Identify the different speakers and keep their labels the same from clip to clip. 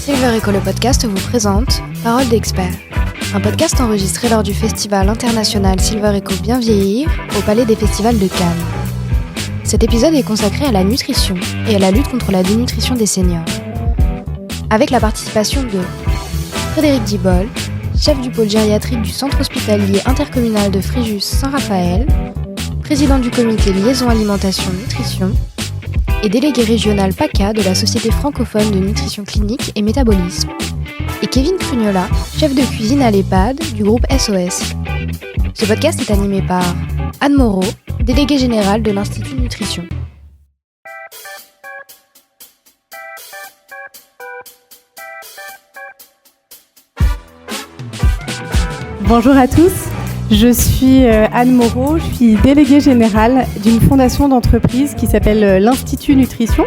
Speaker 1: Silver Eco, le podcast, vous présente Parole d'experts, un podcast enregistré lors du festival international Silver Eco Bien Vieillir au Palais des Festivals de Cannes. Cet épisode est consacré à la nutrition et à la lutte contre la dénutrition des seniors. Avec la participation de Frédéric Diebold, chef du pôle gériatrique du Centre hospitalier intercommunal de Fréjus-Saint-Raphaël, président du comité Liaison Alimentation-Nutrition et délégué régional PACA de la Société francophone de nutrition clinique et métabolisme, et Kevin Crugnola, chef de cuisine à l'EHPAD du groupe SOS. Ce podcast est animé par Anne Moreau, déléguée générale de l'Institut Nutrition.
Speaker 2: Bonjour à tous, je suis Anne Moreau, je suis déléguée générale d'une fondation d'entreprise qui s'appelle l'Institut Nutrition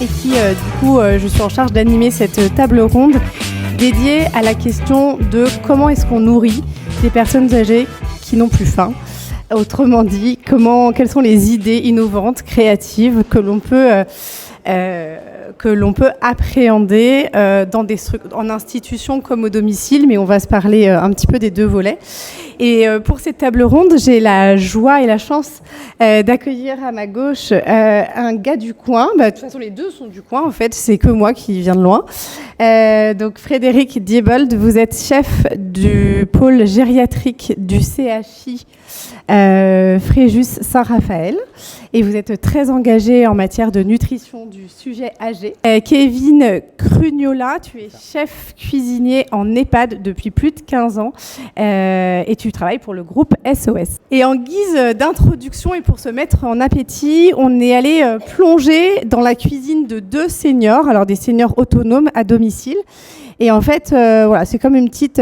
Speaker 2: et qui, je suis en charge d'animer cette table ronde dédiée à la question de comment est-ce qu'on nourrit des personnes âgées qui n'ont plus faim. Autrement dit, quelles sont les idées innovantes, créatives que l'on peut appréhender en institution comme au domicile, mais on va se parler un petit peu des deux volets. Et pour cette table ronde, j'ai la joie et la chance d'accueillir à ma gauche un gars du coin. De toute façon, les deux sont du coin, en fait, c'est que moi qui viens de loin. Donc Frédéric Diebold, vous êtes chef du pôle gériatrique du CHI Fréjus-Saint-Raphaël et vous êtes très engagé en matière de nutrition du sujet âgé. Kevin Crugnola, tu es chef cuisinier en EHPAD depuis plus de 15 ans et tu travailles pour le groupe SOS. Et en guise d'introduction et pour se mettre en appétit, on est allé plonger dans la cuisine de deux seniors, alors des seniors autonomes à domicile. Et en fait, c'est comme une petite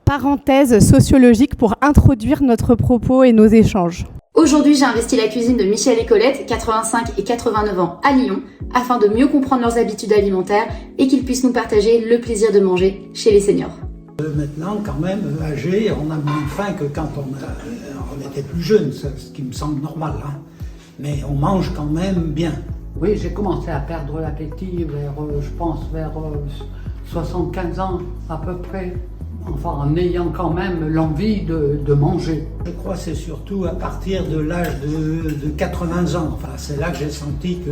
Speaker 2: parenthèse sociologique pour introduire notre propos et nos échanges.
Speaker 3: Aujourd'hui, j'ai investi la cuisine de Michel et Colette, 85 et 89 ans, à Lyon, afin de mieux comprendre leurs habitudes alimentaires et qu'ils puissent nous partager le plaisir de manger chez les seniors.
Speaker 4: Maintenant, quand même, âgé, on a moins faim que quand on était plus jeune, ce qui me semble normal. Mais on mange quand même bien.
Speaker 5: Oui, j'ai commencé à perdre l'appétit vers 75 ans à peu près. Enfin, en ayant quand même l'envie de manger.
Speaker 4: Je crois que c'est surtout à partir de l'âge de 80 ans. Enfin, c'est là que j'ai senti que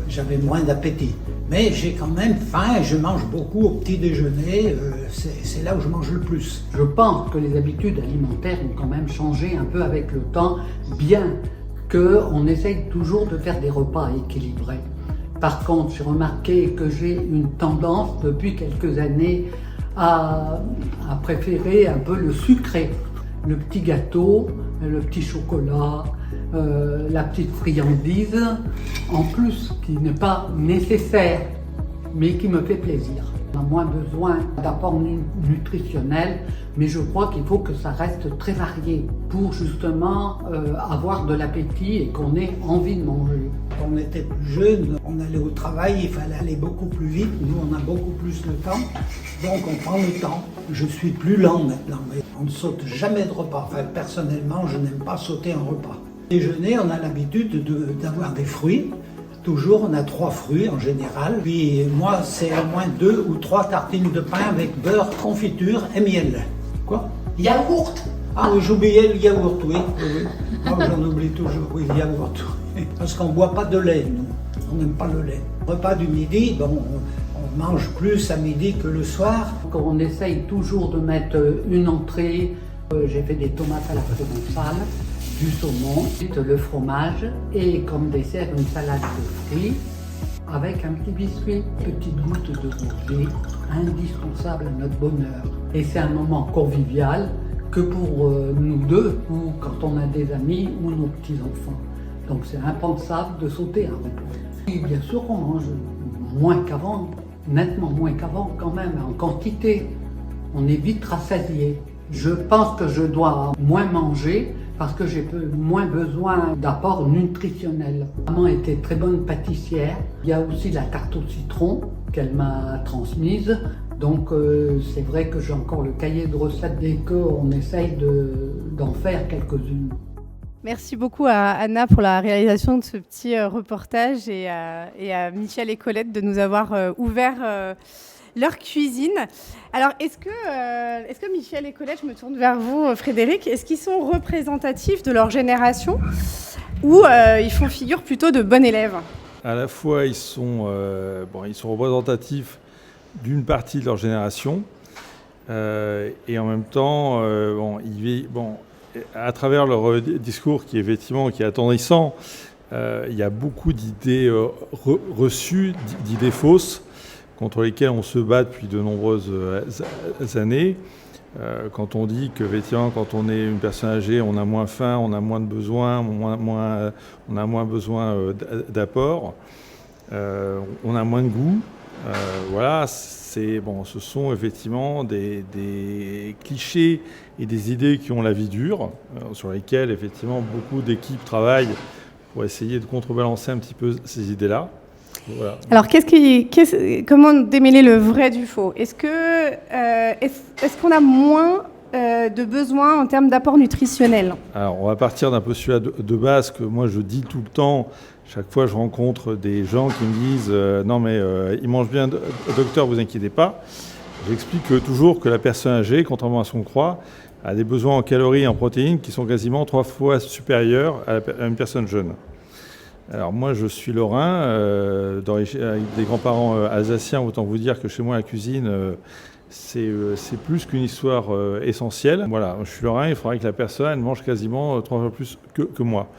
Speaker 4: j'avais moins d'appétit. Mais j'ai quand même faim et je mange beaucoup au petit déjeuner. C'est là où je mange le plus.
Speaker 5: Je pense que les habitudes alimentaires ont quand même changé un peu avec le temps, bien qu'on essaye toujours de faire des repas équilibrés. Par contre, j'ai remarqué que j'ai une tendance depuis quelques années à préférer un peu le sucré, le petit gâteau, le petit chocolat, la petite friandise, en plus qui n'est pas nécessaire, mais qui me fait plaisir. On a moins besoin d'apports nutritionnels, mais je crois qu'il faut que ça reste très varié pour justement avoir de l'appétit et qu'on ait envie de manger.
Speaker 4: Quand on était plus jeune, on allait au travail, il fallait aller beaucoup plus vite. Nous, on a beaucoup plus de temps, donc on prend le temps. Je suis plus lent maintenant, mais on ne saute jamais de repas. Enfin, personnellement, je n'aime pas sauter un repas. Déjeuner, on a l'habitude d'avoir des fruits. Toujours, on a 3 fruits en général. Puis moi, c'est au moins 2 ou 3 tartines de pain avec beurre, confiture et miel. Quoi ?
Speaker 5: Yaourt.
Speaker 4: Ah oui, j'oubliais le yaourt, oui. Moi, j'en oublie toujours, oui, le yaourt. Parce qu'on ne boit pas de lait, nous. On n'aime pas le lait. Repas du midi, on mange plus à midi que le soir.
Speaker 5: On essaye toujours de mettre une entrée. J'ai fait des tomates à la provençale, du saumon, le fromage et comme dessert une salade de fruits avec un petit biscuit, petite goutte de rosé, indispensable à notre bonheur. Et c'est un moment convivial que pour nous deux ou quand on a des amis ou nos petits-enfants. Donc c'est impensable de sauter un repas. Et bien sûr on mange moins qu'avant, nettement moins qu'avant quand même, en quantité. On est vite rassasié. Je pense que je dois moins manger parce que j'ai moins besoin d'apports nutritionnels. Maman était très bonne pâtissière. Il y a aussi la tarte au citron qu'elle m'a transmise. Donc c'est vrai que j'ai encore le cahier de recettes dès qu'on essaye d'en faire quelques-unes.
Speaker 2: Merci beaucoup à Anna pour la réalisation de ce petit reportage et à Michel et Colette de nous avoir ouvert leur cuisine. Alors, est-ce que Michel et Colette, je me tourne vers vous, Frédéric, est-ce qu'ils sont représentatifs de leur génération ou ils font figure plutôt de bons élèves ?
Speaker 6: À la fois, ils sont représentatifs d'une partie de leur génération et en même temps, à travers leur discours qui est attendrissant, il y a beaucoup d'idées reçues, d'idées fausses contre lesquelles on se bat depuis de nombreuses années. Quand on dit qu'effectivement, quand on est une personne âgée, on a moins faim, on a moins de besoins, on a moins besoin d'apport, on a moins de goût. Voilà, ce sont effectivement des clichés et des idées qui ont la vie dure, sur lesquelles effectivement beaucoup d'équipes travaillent pour essayer de contrebalancer un petit peu ces idées-là. Voilà.
Speaker 2: Alors, comment démêler le vrai du faux ? Est-ce qu'on a moins de besoins en termes d'apport nutritionnel ?
Speaker 6: Alors, on va partir d'un postulat de base que moi je dis tout le temps. Chaque fois, je rencontre des gens qui me disent non, mais il mange bien, docteur, vous inquiétez pas. J'explique toujours que la personne âgée, contrairement à ce qu'on croit, a des besoins en calories et en protéines qui sont quasiment 3 fois supérieurs à une personne jeune. Alors moi, je suis lorrain, avec des grands-parents alsaciens. Autant vous dire que chez moi, la cuisine, c'est plus qu'une histoire essentielle. Voilà, je suis lorrain, il faudrait que la personne elle mange quasiment 3 fois plus que moi.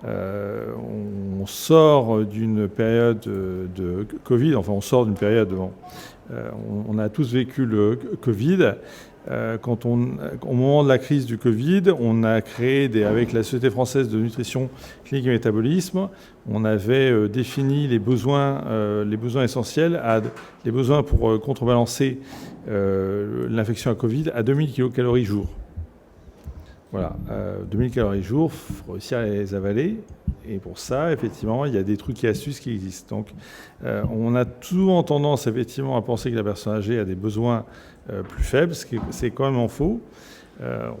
Speaker 6: On sort d'une période de Covid, enfin on sort d'une période, on a tous vécu le Covid. Au moment de la crise du Covid, on a créé, avec la Société française de nutrition clinique et métabolisme, on avait défini les besoins essentiels, les besoins pour contrebalancer l'infection à Covid à 2000 kcal jour. Voilà, 2000 calories jour, il faut réussir à les avaler. Et pour ça, effectivement, il y a des trucs et astuces qui existent. Donc, on a souvent tendance, effectivement, à penser que la personne âgée a des besoins plus faibles, ce qui c'est quand même en faux.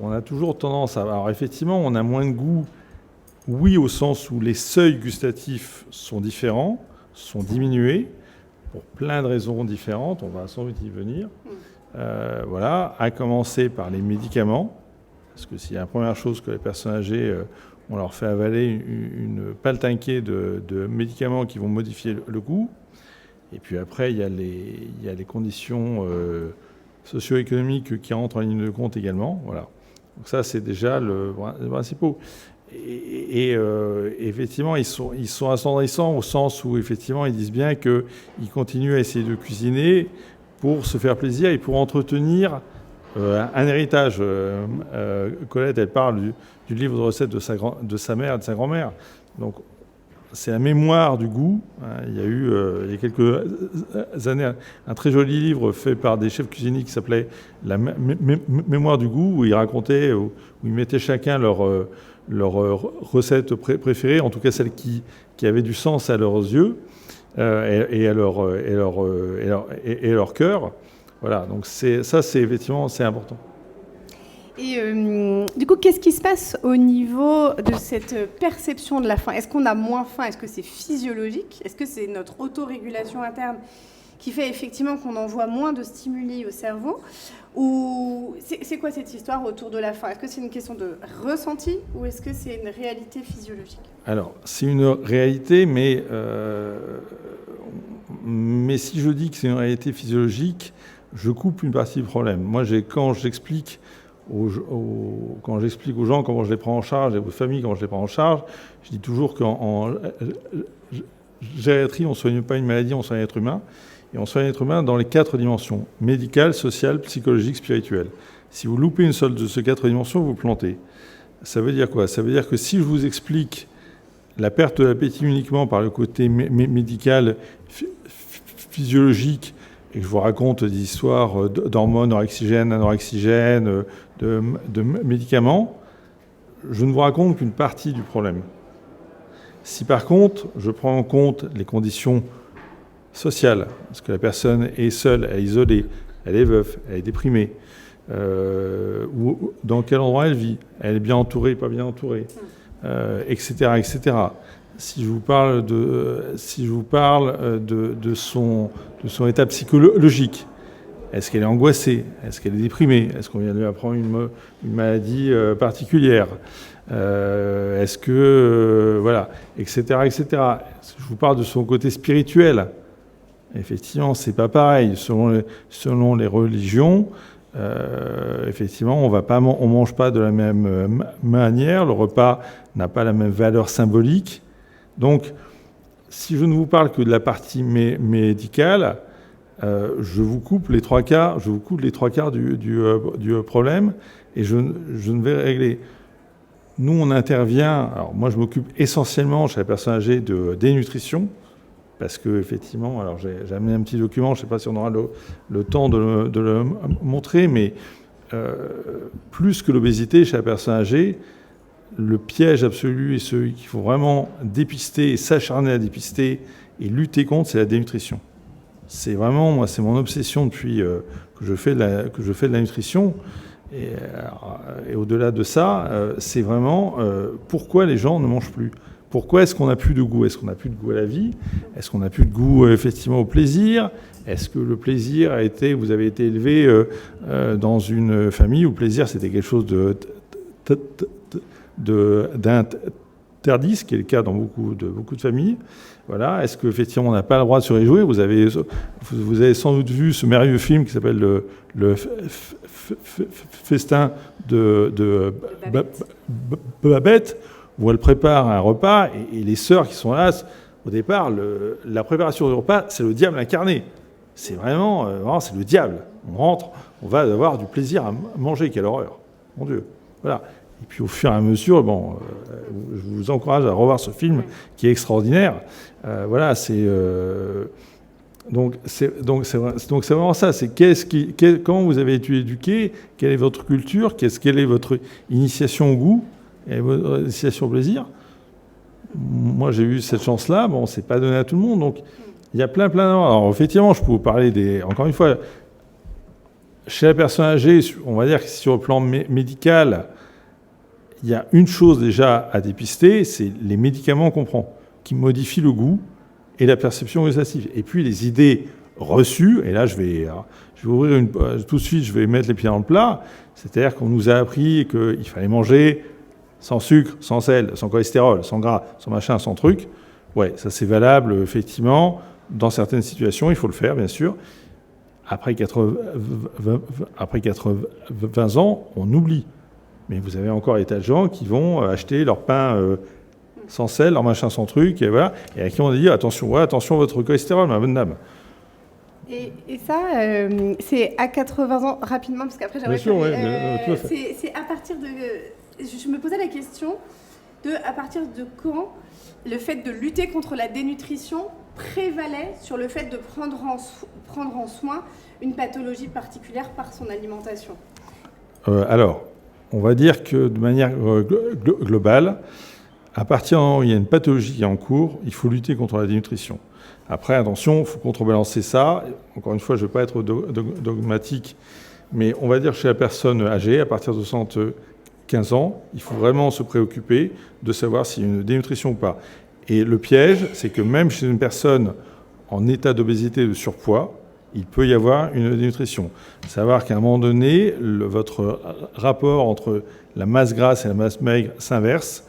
Speaker 6: On a toujours tendance à... Alors, effectivement, on a moins de goût, oui, au sens où les seuils gustatifs sont différents, sont diminués, pour plein de raisons différentes. On va sans doute y venir. Voilà, à commencer par les médicaments. Parce que s'il y a la première chose que les personnes âgées, on leur fait avaler une paltinquée de médicaments qui vont modifier le goût. Et puis après, il y a les conditions socio-économiques qui rentrent en ligne de compte également. Voilà. Donc ça, c'est déjà le principal. Et effectivement, ils sont attendrissants au sens où effectivement, ils disent bien qu'ils continuent à essayer de cuisiner pour se faire plaisir et pour entretenir un héritage. Colette, elle parle du livre de recettes de sa mère et de sa grand-mère. Donc, c'est la mémoire du goût. Il y a eu, il y a quelques années, un très joli livre fait par des chefs cuisiniers qui s'appelait La mémoire du goût, où ils racontaient, où ils mettaient chacun leur recette préférée, en tout cas celle qui avait du sens à leurs yeux et à leur cœur. Voilà, donc c'est effectivement, c'est important.
Speaker 2: Et du coup, qu'est-ce qui se passe au niveau de cette perception de la faim ? Est-ce qu'on a moins faim ? Est-ce que c'est physiologique ? Est-ce que c'est notre autorégulation interne qui fait effectivement qu'on envoie moins de stimuli au cerveau ? Ou c'est quoi cette histoire autour de la faim ? Est-ce que c'est une question de ressenti ou est-ce que c'est une réalité physiologique ?
Speaker 6: Alors, c'est une réalité, mais si je dis que c'est une réalité physiologique, je coupe une partie du problème. Moi, quand j'explique aux gens comment je les prends en charge et aux familles comment je les prends en charge, je dis toujours qu'en gériatrie, on ne soigne pas une maladie, on soigne l'être humain. Et on soigne l'être humain dans les 4 dimensions, médicale, sociale, psychologique, spirituelle. Si vous loupez une seule de ces 4 dimensions, vous plantez. Ça veut dire quoi ? Ça veut dire que si je vous explique la perte de l'appétit uniquement par le côté médical, physiologique, et que je vous raconte des histoires d'hormones, orexigènes, anorexigènes, de médicaments, je ne vous raconte qu'une partie du problème. Si par contre, je prends en compte les conditions sociales, parce que la personne est seule, elle est isolée, elle est veuve, elle est déprimée, ou dans quel endroit elle vit, elle est bien entourée, pas bien entourée, etc., etc. Si je vous parle de son état psychologique, est-ce qu'elle est angoissée? Est-ce qu'elle est déprimée? Est-ce qu'on vient de lui apprendre une maladie particulière? Est-ce que... voilà, etc., etc. Si je vous parle de son côté spirituel, effectivement, c'est pas pareil. Selon les religions, effectivement, on mange pas de la même manière. Le repas n'a pas la même valeur symbolique. Donc, si je ne vous parle que de la partie médicale, je vous coupe les trois quarts du problème et je ne vais régler. Nous, on intervient. Alors, moi, je m'occupe essentiellement chez la personne âgée de dénutrition. Parce que effectivement, alors j'ai amené un petit document, je ne sais pas si on aura le temps de le montrer, mais plus que l'obésité chez la personne âgée, le piège absolu et celui qu'il faut vraiment dépister et s'acharner à dépister et lutter contre, c'est la dénutrition. C'est vraiment, moi, c'est mon obsession depuis que je fais de la nutrition. Et au-delà de ça, c'est vraiment pourquoi les gens ne mangent plus. Pourquoi est-ce qu'on n'a plus de goût? Est-ce qu'on n'a plus de goût à la vie? Est-ce qu'on n'a plus de goût effectivement au plaisir? Est-ce que le plaisir vous avez été élevé dans une famille où le plaisir c'était quelque chose d'interdit, ce qui est le cas dans beaucoup de familles? Voilà. Est-ce qu'effectivement on n'a pas le droit de se réjouir? Vous avez sans doute vu ce merveilleux film qui s'appelle le festin de Babette, où elle prépare un repas, et les sœurs qui sont là, au départ, la préparation du repas, c'est le diable incarné. C'est vraiment, c'est le diable. On rentre, on va avoir du plaisir à manger, quelle horreur. Mon Dieu. Voilà. Et puis au fur et à mesure, je vous encourage à revoir ce film qui est extraordinaire. Voilà, donc c'est vraiment ça. C'est comment vous avez été éduqué, quelle est votre culture, quelle est votre initiation au goût et votre initiation au plaisir. Moi, j'ai eu cette chance-là. Bon, c'est pas donné à tout le monde, donc il y a plein. Alors effectivement, je peux vous parler encore une fois, chez la personne âgée, on va dire que sur le plan médical, il y a une chose déjà à dépister, c'est les médicaments qu'on prend, qui modifient le goût et la perception gustative. Et puis les idées reçues, et là je vais ouvrir tout de suite, je vais mettre les pieds dans le plat, c'est-à-dire qu'on nous a appris qu'il fallait manger sans sucre, sans sel, sans cholestérol, sans gras, sans machin, sans truc. Ouais, ça c'est valable, effectivement, dans certaines situations, il faut le faire, bien sûr. Après 80 ans, on oublie. Mais vous avez encore des tas de gens qui vont acheter leur pain sans sel, leur machin sans truc, et voilà, et à qui on a dit attention à votre cholestérol, ma bonne dame.
Speaker 2: Et ça, c'est à 80 ans, rapidement, parce qu'après j'aimerais...
Speaker 6: Bien sûr, tout à fait.
Speaker 2: C'est à partir de... Je me posais la question à partir de quand le fait de lutter contre la dénutrition prévalait sur le fait de prendre en soin une pathologie particulière par son alimentation.
Speaker 6: Alors, on va dire que de manière globale, à partir du moment où il y a une pathologie qui est en cours, il faut lutter contre la dénutrition. Après, attention, il faut contrebalancer ça. Encore une fois, je ne veux pas être dogmatique, mais on va dire chez la personne âgée, à partir de 75 ans, il faut vraiment se préoccuper de savoir s'il y a une dénutrition ou pas. Et le piège, c'est que même chez une personne en état d'obésité et de surpoids, il peut y avoir une dénutrition. Savoir qu'à un moment donné, votre rapport entre la masse grasse et la masse maigre s'inverse.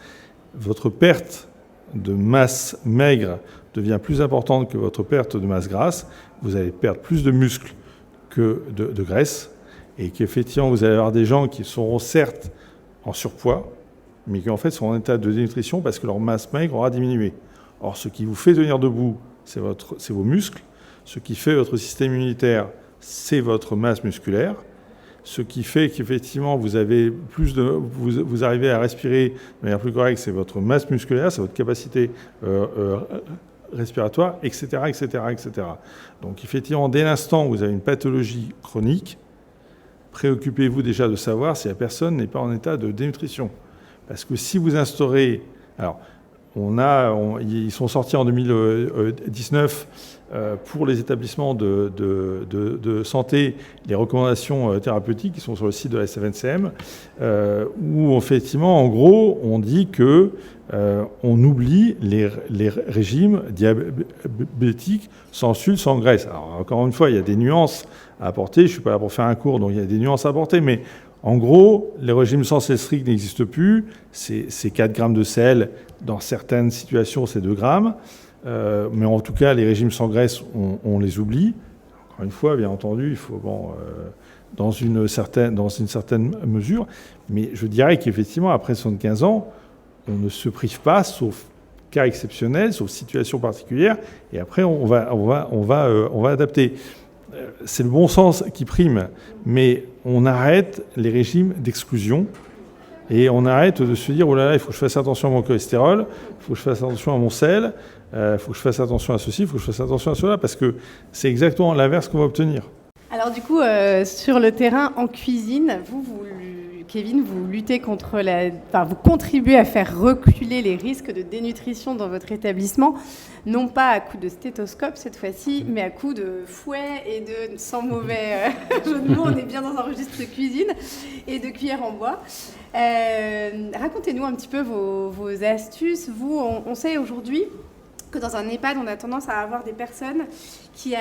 Speaker 6: Votre perte de masse maigre devient plus importante que votre perte de masse grasse. Vous allez perdre plus de muscles que de graisse. Et qu'effectivement, vous allez avoir des gens qui seront certes en surpoids, mais qui en fait sont en état de dénutrition parce que leur masse maigre aura diminué. Or, ce qui vous fait tenir debout, c'est vos muscles. Ce qui fait votre système immunitaire, c'est votre masse musculaire. Ce qui fait qu'effectivement, vous arrivez à respirer de manière plus correcte, c'est votre masse musculaire, c'est votre capacité respiratoire, etc., etc., etc. Donc effectivement, dès l'instant où vous avez une pathologie chronique, préoccupez-vous déjà de savoir si la personne n'est pas en état de dénutrition. Parce que si vous instaurez... Alors, ils sont sortis en 2019 pour les établissements de santé, les recommandations thérapeutiques qui sont sur le site de la SFNCM, où effectivement, en gros, on dit que on oublie les régimes diabétiques sans sucre, sans graisse. Alors, encore une fois, il y a des nuances à apporter. Je ne suis pas là pour faire un cours, donc il y a des nuances à apporter, mais en gros, les régimes sans sel strict n'existent plus. C'est 4 grammes de sel. Dans certaines situations, c'est 2 grammes. Mais en tout cas, les régimes sans graisse, on les oublie. Encore une fois, bien entendu, il faut dans une certaine mesure. Mais je dirais qu'effectivement, après 75 ans, on ne se prive pas, sauf cas exceptionnels, sauf situation particulière. Et après, on va adapter. C'est le bon sens qui prime, mais on arrête les régimes d'exclusion et on arrête de se dire « Oh là là, il faut que je fasse attention à mon cholestérol, il faut que je fasse attention à mon sel, il faut que je fasse attention à ceci, il faut que je fasse attention à cela », parce que c'est exactement l'inverse qu'on va obtenir.
Speaker 2: Alors du coup, sur le terrain, en cuisine, Kevin, vous luttez contre vous contribuez à faire reculer les risques de dénutrition dans votre établissement, non pas à coup de stéthoscope cette fois-ci, mais à coup de fouet et de, sans mauvais jeu de mots, on est bien dans un registre de cuisine, et de cuillère en bois. Racontez-nous un petit peu vos astuces. Vous, on sait aujourd'hui que dans un EHPAD, on a tendance à avoir des personnes qui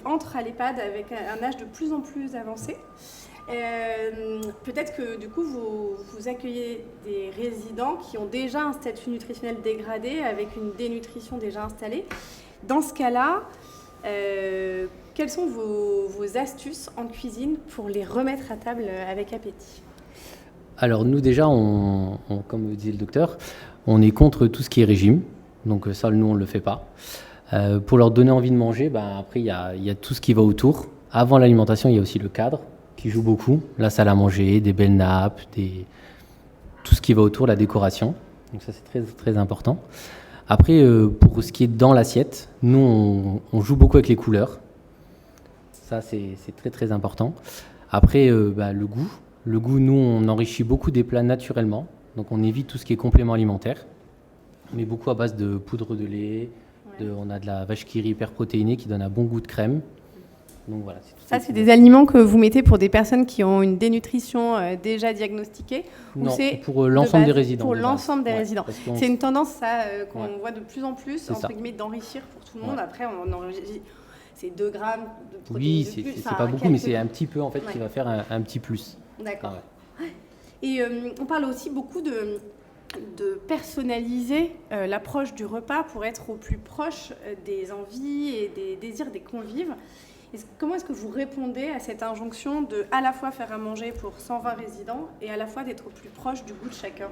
Speaker 2: entrent à l'EHPAD avec un âge de plus en plus avancé. Peut-être que du coup vous accueillez des résidents qui ont déjà un statut nutritionnel dégradé avec une dénutrition déjà installée. Dans ce cas-là, quelles sont vos astuces en cuisine pour les remettre à table avec appétit?
Speaker 7: Alors nous déjà, comme disait le docteur, on est contre tout ce qui est régime. Donc ça, nous, on ne le fait pas. Pour leur donner envie de manger, après, il y a tout ce qui va autour. Avant l'alimentation, il y a aussi le cadre qui joue beaucoup. La salle à manger, des belles nappes, tout ce qui va autour, la décoration. Donc ça, c'est très, très important. Après, pour ce qui est dans l'assiette, nous, on joue beaucoup avec les couleurs. Ça, c'est très, très important. Après, le goût. Le goût, nous, on enrichit beaucoup des plats naturellement. Donc on évite tout ce qui est complément alimentaire. On met beaucoup à base de poudre de lait. On a de la vache qui rit hyper protéinée qui donne un bon goût de crème. Donc voilà,
Speaker 2: c'est des aliments que vous mettez pour des personnes qui ont une dénutrition déjà diagnostiquée?
Speaker 7: Non, pour l'ensemble des résidents.
Speaker 2: Pour l'ensemble des résidents. C'est une tendance qu'on voit de plus en plus, entre guillemets, d'enrichir pour tout le monde. Après, on enregistre, c'est 2 grammes de protéines de plus.
Speaker 7: C'est pas beaucoup, mais c'est un petit peu en fait qui va faire un petit plus.
Speaker 2: D'accord. Et on parle aussi beaucoup de personnaliser l'approche du repas pour être au plus proche des envies et des désirs des convives. Comment est-ce que vous répondez à cette injonction de à la fois faire à manger pour 120 résidents et à la fois d'être au plus proche du goût de chacun?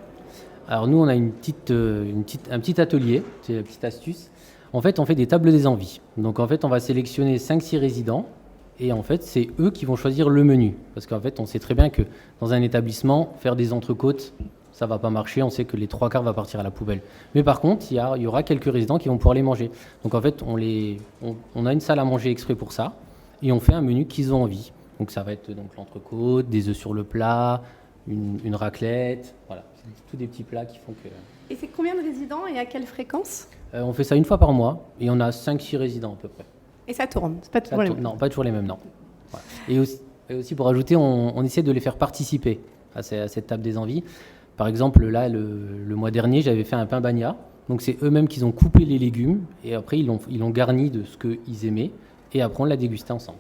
Speaker 7: Alors nous, on a un petit atelier, c'est la petite astuce. En fait, on fait des tables des envies. Donc en fait, on va sélectionner 5-6 résidents et en fait, c'est eux qui vont choisir le menu. Parce qu'en fait, on sait très bien que dans un établissement, faire des entrecôtes, ça ne va pas marcher, on sait que les 3/4 va partir à la poubelle. Mais par contre, il y aura quelques résidents qui vont pouvoir les manger. Donc en fait, on a une salle à manger exprès pour ça, et on fait un menu qu'ils ont envie. Donc ça va être l'entrecôte, des œufs sur le plat, une raclette, voilà. C'est tous des petits plats qui font que...
Speaker 2: Et c'est combien de résidents et à quelle fréquence?
Speaker 7: On fait ça 1 fois par mois, et on a 5-6 résidents à peu près.
Speaker 2: Et ça tourne, c'est pas toujours les mêmes?
Speaker 7: Non, pas toujours les mêmes, non. Voilà. Et aussi pour ajouter, on essaie de les faire participer à cette table des envies. Par exemple, là, le mois dernier, j'avais fait un pain bagna. Donc, c'est eux-mêmes qui ont coupé les légumes et après, ils l'ont garni de ce qu'ils aimaient. Et après, on l'a dégusté ensemble.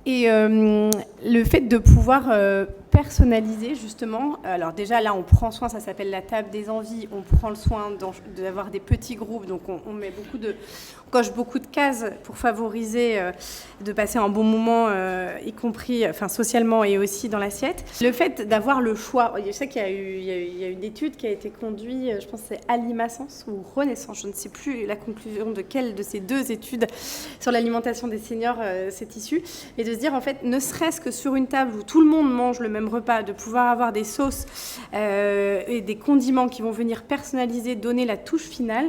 Speaker 2: Et le fait de pouvoir personnaliser, justement, alors déjà, là, on prend soin, ça s'appelle la table des envies, on prend le soin d'avoir des petits groupes, donc on met on coche beaucoup de cases pour favoriser de passer un bon moment, y compris socialement et aussi dans l'assiette. Le fait d'avoir le choix, je sais qu'il y a une étude qui a été conduite, je pense que c'est Alimasens ou Renaissance, je ne sais plus la conclusion de quelle de ces 2 études sur l'alimentation des seniors c'est issu, mais de se dire en fait, ne serait-ce que sur une table où tout le monde mange le même repas, de pouvoir avoir des sauces et des condiments qui vont venir personnaliser, donner la touche finale,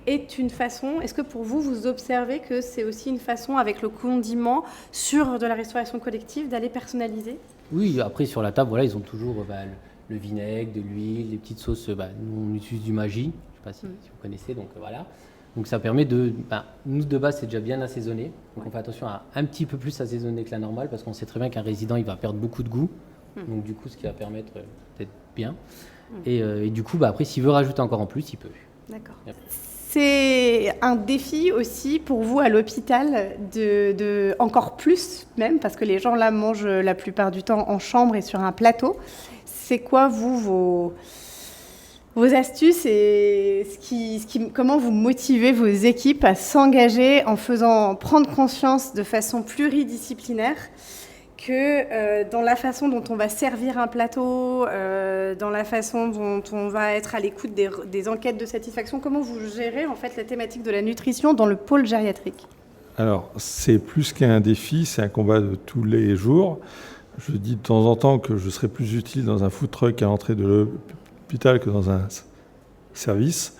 Speaker 2: est une façon, est-ce que pour vous, vous observez que c'est aussi une façon, avec le condiment, sur de la restauration collective, d'aller personnaliser?
Speaker 7: Oui, après sur la table, voilà, ils ont toujours le vinaigre, de l'huile, les petites sauces, nous on utilise du Maggi, je sais pas si vous connaissez, donc voilà. Donc ça permet nous de base c'est déjà bien assaisonné, donc on fait attention à un petit peu plus assaisonner que la normale parce qu'on sait très bien qu'un résident il va perdre beaucoup de goût, donc du coup ce qui va permettre d'être bien. Et du coup après s'il veut rajouter encore en plus il peut.
Speaker 2: D'accord.
Speaker 7: Yep.
Speaker 2: C'est un défi aussi pour vous à l'hôpital de encore plus même parce que les gens là mangent la plupart du temps en chambre et sur un plateau. C'est quoi vos astuces et comment vous motivez vos équipes à s'engager en faisant prendre conscience de façon pluridisciplinaire que dans la façon dont on va servir un plateau, dans la façon dont on va être à l'écoute des enquêtes de satisfaction, comment vous gérez en fait la thématique de la nutrition dans le pôle gériatrique ?
Speaker 6: Alors, c'est plus qu'un défi, c'est un combat de tous les jours. Je dis de temps en temps que je serais plus utile dans un food truck à l'entrée de l'hôpital que dans un service,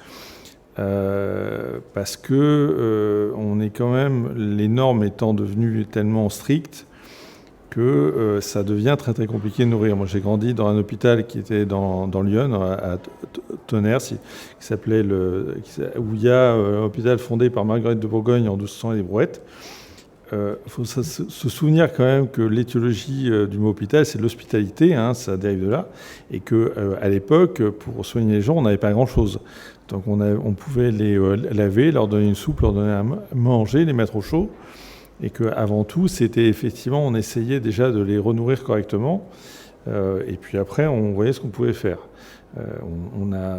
Speaker 6: parce que on est quand même, les normes étant devenues tellement strictes que ça devient très très compliqué de nourrir. Moi, j'ai grandi dans un hôpital qui était dans Lyon, à Tonnerre, qui s'appelait où il y a un hôpital fondé par Marguerite de Bourgogne en 1200 et des brouettes. Faut se souvenir quand même que l'étiologie du mot hôpital, c'est l'hospitalité, ça dérive de là, et que à l'époque, pour soigner les gens, on n'avait pas grand-chose. Donc on pouvait les laver, leur donner une soupe, leur donner à manger, les mettre au chaud, et qu'avant tout, c'était effectivement, on essayait déjà de les renourrir correctement, et puis après, on voyait ce qu'on pouvait faire. On a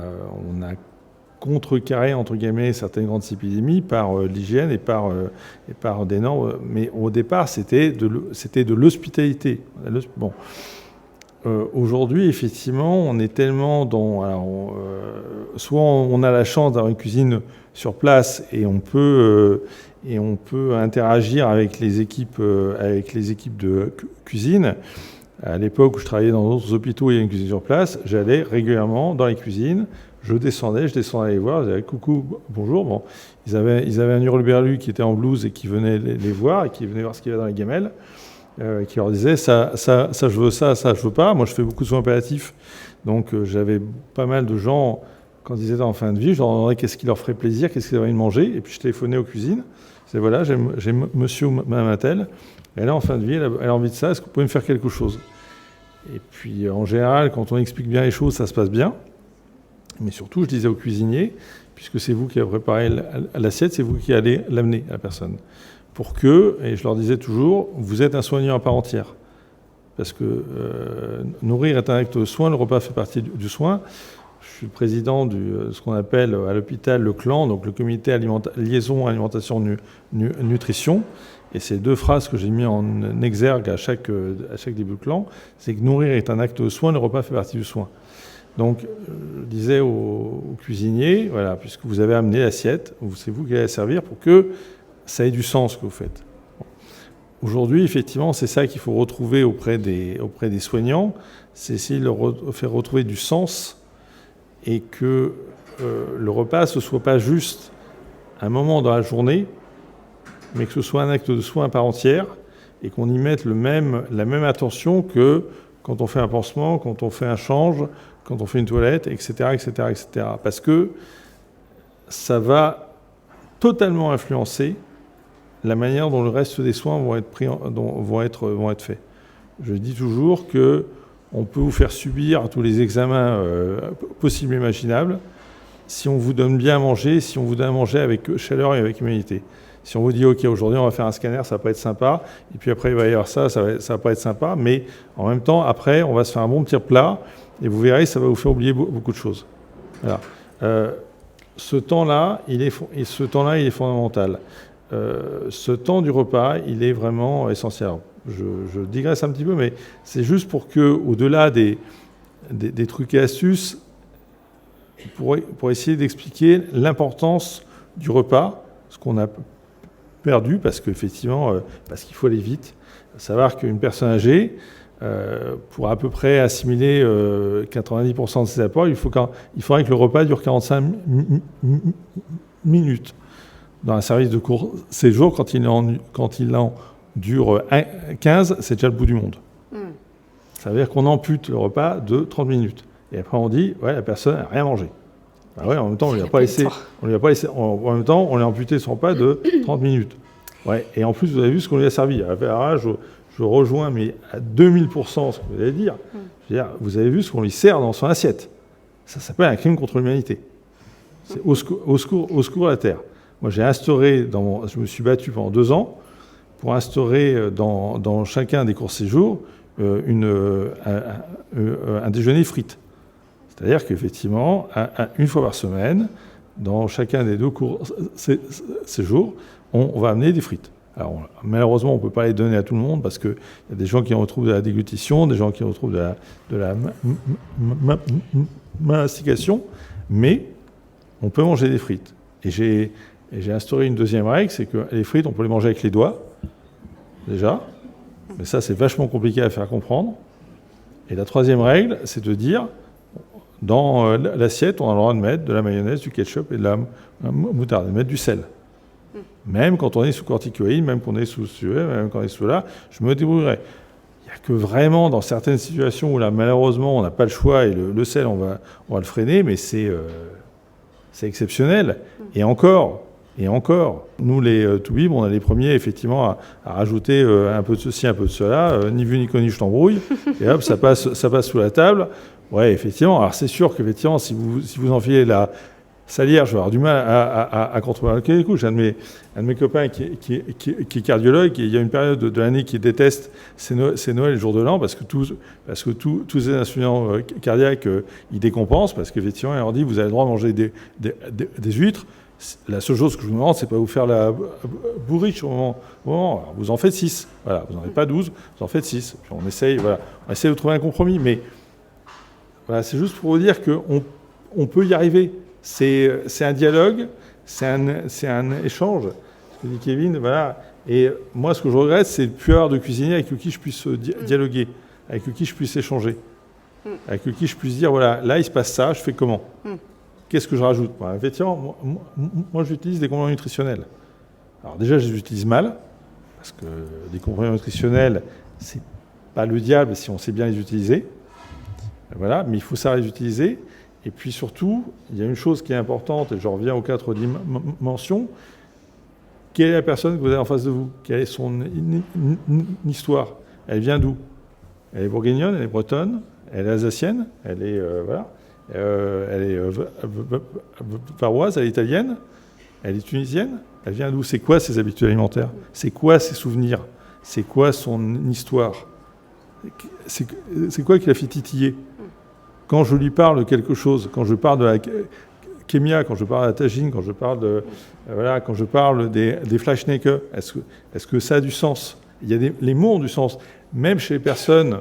Speaker 6: contrecarrer entre guillemets certaines grandes épidémies par l'hygiène et par des normes, mais au départ c'était de l'hospitalité. Bon, aujourd'hui effectivement on est tellement soit on a la chance d'avoir une cuisine sur place et on peut interagir avec les équipes de cuisine. À l'époque où je travaillais dans d'autres hôpitaux, il y a une cuisine sur place, j'allais régulièrement dans les cuisines. Je descendais les voir, je disais coucou, bonjour. Bon, ils avaient un hurluberlu qui était en blouse et qui venait les voir et qui venait voir ce qu'il y avait dans les gamelles, qui leur disait ça je veux ça je veux pas. Moi je fais beaucoup de soins palliatifs, donc j'avais pas mal de gens quand ils étaient en fin de vie, je leur demandais qu'est-ce qui leur ferait plaisir, qu'est-ce qu'ils avaient envie de manger, et puis je téléphonais aux cuisines. Je disais voilà, j'ai monsieur ou madame Attel, elle est en fin de vie, elle a envie de ça, est-ce que vous pouvez me faire quelque chose? Et puis en général, quand on explique bien les choses, ça se passe bien. Mais surtout, je disais aux cuisiniers, puisque c'est vous qui avez préparé l'assiette, c'est vous qui allez l'amener à la personne. Pour que, et je leur disais toujours, vous êtes un soignant à part entière. Parce que nourrir est un acte de soin, le repas fait partie du soin. Je suis le président de ce qu'on appelle à l'hôpital le CLAN, donc le comité liaison alimentation nutrition. Et ces deux phrases que j'ai mis en exergue à chaque début de CLAN, c'est que nourrir est un acte de soin, le repas fait partie du soin. Donc, je disais aux cuisiniers, voilà, puisque vous avez amené l'assiette, c'est vous qui allez la servir pour que ça ait du sens ce que vous faites. Bon. Aujourd'hui, effectivement, c'est ça qu'il faut retrouver auprès des soignants, c'est essayer de leur faire retrouver du sens et que le repas, ce ne soit pas juste un moment dans la journée, mais que ce soit un acte de soin à part entière et qu'on y mette la même attention que quand on fait un pansement, quand on fait un change, quand on fait une toilette, etc., etc., etc. Parce que ça va totalement influencer la manière dont le reste des soins vont être faits. Je dis toujours qu'on peut vous faire subir tous les examens possibles et imaginables si on vous donne bien à manger, si on vous donne à manger avec chaleur et avec humanité. Si on vous dit, OK, aujourd'hui, on va faire un scanner, ça va pas être sympa, et puis après, il va y avoir ça va pas être sympa, mais en même temps, après, on va se faire un bon petit plat, et vous verrez, ça va vous faire oublier beaucoup de choses. Voilà. Ce temps-là, il est fondamental. Ce temps du repas, il est vraiment essentiel. Alors, je digresse un petit peu, mais c'est juste pour que, au-delà des trucs et astuces, pour essayer d'expliquer l'importance du repas, ce qu'on a perdu, parce qu'il faut aller vite. Savoir qu'une personne âgée, pour à peu près assimiler 90% de ses apports, il faudrait que le repas dure 45 minutes. Dans un service de court séjour, quand il en dure 15, c'est déjà le bout du monde. Ça veut dire qu'on ampute le repas de 30 minutes. Et après, on dit, ouais, la personne n'a rien mangé. Bah ouais, en même temps, on lui a pas laissé. En même temps, on lui a amputé son pas de 30 minutes. Ouais. Et en plus, vous avez vu ce qu'on lui a servi. Alors, je rejoins, mais à 2000% ce que vous allez dire. Je veux dire, vous avez vu ce qu'on lui sert dans son assiette. Ça s'appelle un crime contre l'humanité. C'est au secours à la terre. Moi, j'ai instauré, je me suis battu pendant 2 ans pour instaurer dans chacun des cours séjours un déjeuner frites. C'est-à-dire qu'effectivement, une fois par semaine, dans chacun des 2 cours séjours, on va amener des frites. Alors, malheureusement, on ne peut pas les donner à tout le monde parce qu'il y a des gens qui en retrouvent de la déglutition, des gens qui en retrouvent de la mastication, mais on peut manger des frites. Et j'ai instauré une deuxième règle, c'est que les frites, on peut les manger avec les doigts, déjà, mais ça, c'est vachement compliqué à faire comprendre. Et la troisième règle, c'est de dire, dans l'assiette, on a le droit de mettre de la mayonnaise, du ketchup et de la moutarde, de mettre du sel. Même quand on est sous corticoïdes, même quand on est sous suet, même quand on est sous là, je me débrouillerai. Il n'y a que vraiment dans certaines situations où là, malheureusement, on n'a pas le choix et le sel, on va le freiner, mais c'est exceptionnel. Et encore, nous les Toubib, on est les premiers effectivement à rajouter un peu de ceci, un peu de cela, ni vu ni connu, je t'embrouille, et hop, ça passe sous la table. Ouais, effectivement. Alors c'est sûr qu'effectivement, si vous enfilez la salière, je vais avoir du mal à contrôler les coups. J'ai un de mes copains qui est cardiologue, et il y a une période de l'année qu'il déteste, c'est Noël, le jour de l'an, parce que tous les insuffisants cardiaques, ils décompensent, parce qu'effectivement, il leur dit, vous avez le droit de manger des huîtres. La seule chose que je vous demande, c'est pas vous faire la bourriche au moment. Alors, vous en faites 6. Voilà, vous n'en faites pas 12, vous en faites 6. Puis on essaye de trouver un compromis. Mais voilà, c'est juste pour vous dire qu'on peut y arriver. C'est un dialogue, c'est un échange. Ce que dit Kevin, voilà. Et moi, ce que je regrette, c'est de ne plus avoir de cuisinier avec qui je puisse dialoguer, avec qui je puisse échanger, avec qui je puisse dire, voilà, là, il se passe ça, je fais comment ? Qu'est-ce que je rajoute ? Effectivement, moi, j'utilise des compléments nutritionnels. Alors déjà, je les utilise mal, parce que des compléments nutritionnels, c'est pas le diable si on sait bien les utiliser. Voilà, mais il faut savoir les utiliser. Et puis surtout, il y a une chose qui est importante, et je reviens aux 4 dimensions. Quelle est la personne que vous avez en face de vous ? Quelle est son histoire ? Elle vient d'où ? Elle est bourguignonne, elle est bretonne, elle est alsacienne, elle est varoise, elle est italienne, elle est tunisienne. Elle vient d'où ? C'est quoi ses habitudes alimentaires ? C'est quoi ses souvenirs ? C'est quoi son histoire ? C'est quoi qui la fait titiller ? Quand je lui parle de quelque chose, quand je parle de la kémia, quand je parle de la tagine, quand je parle des fleischnecke, est-ce que ça a du sens ? Les mots ont du sens. Même chez les personnes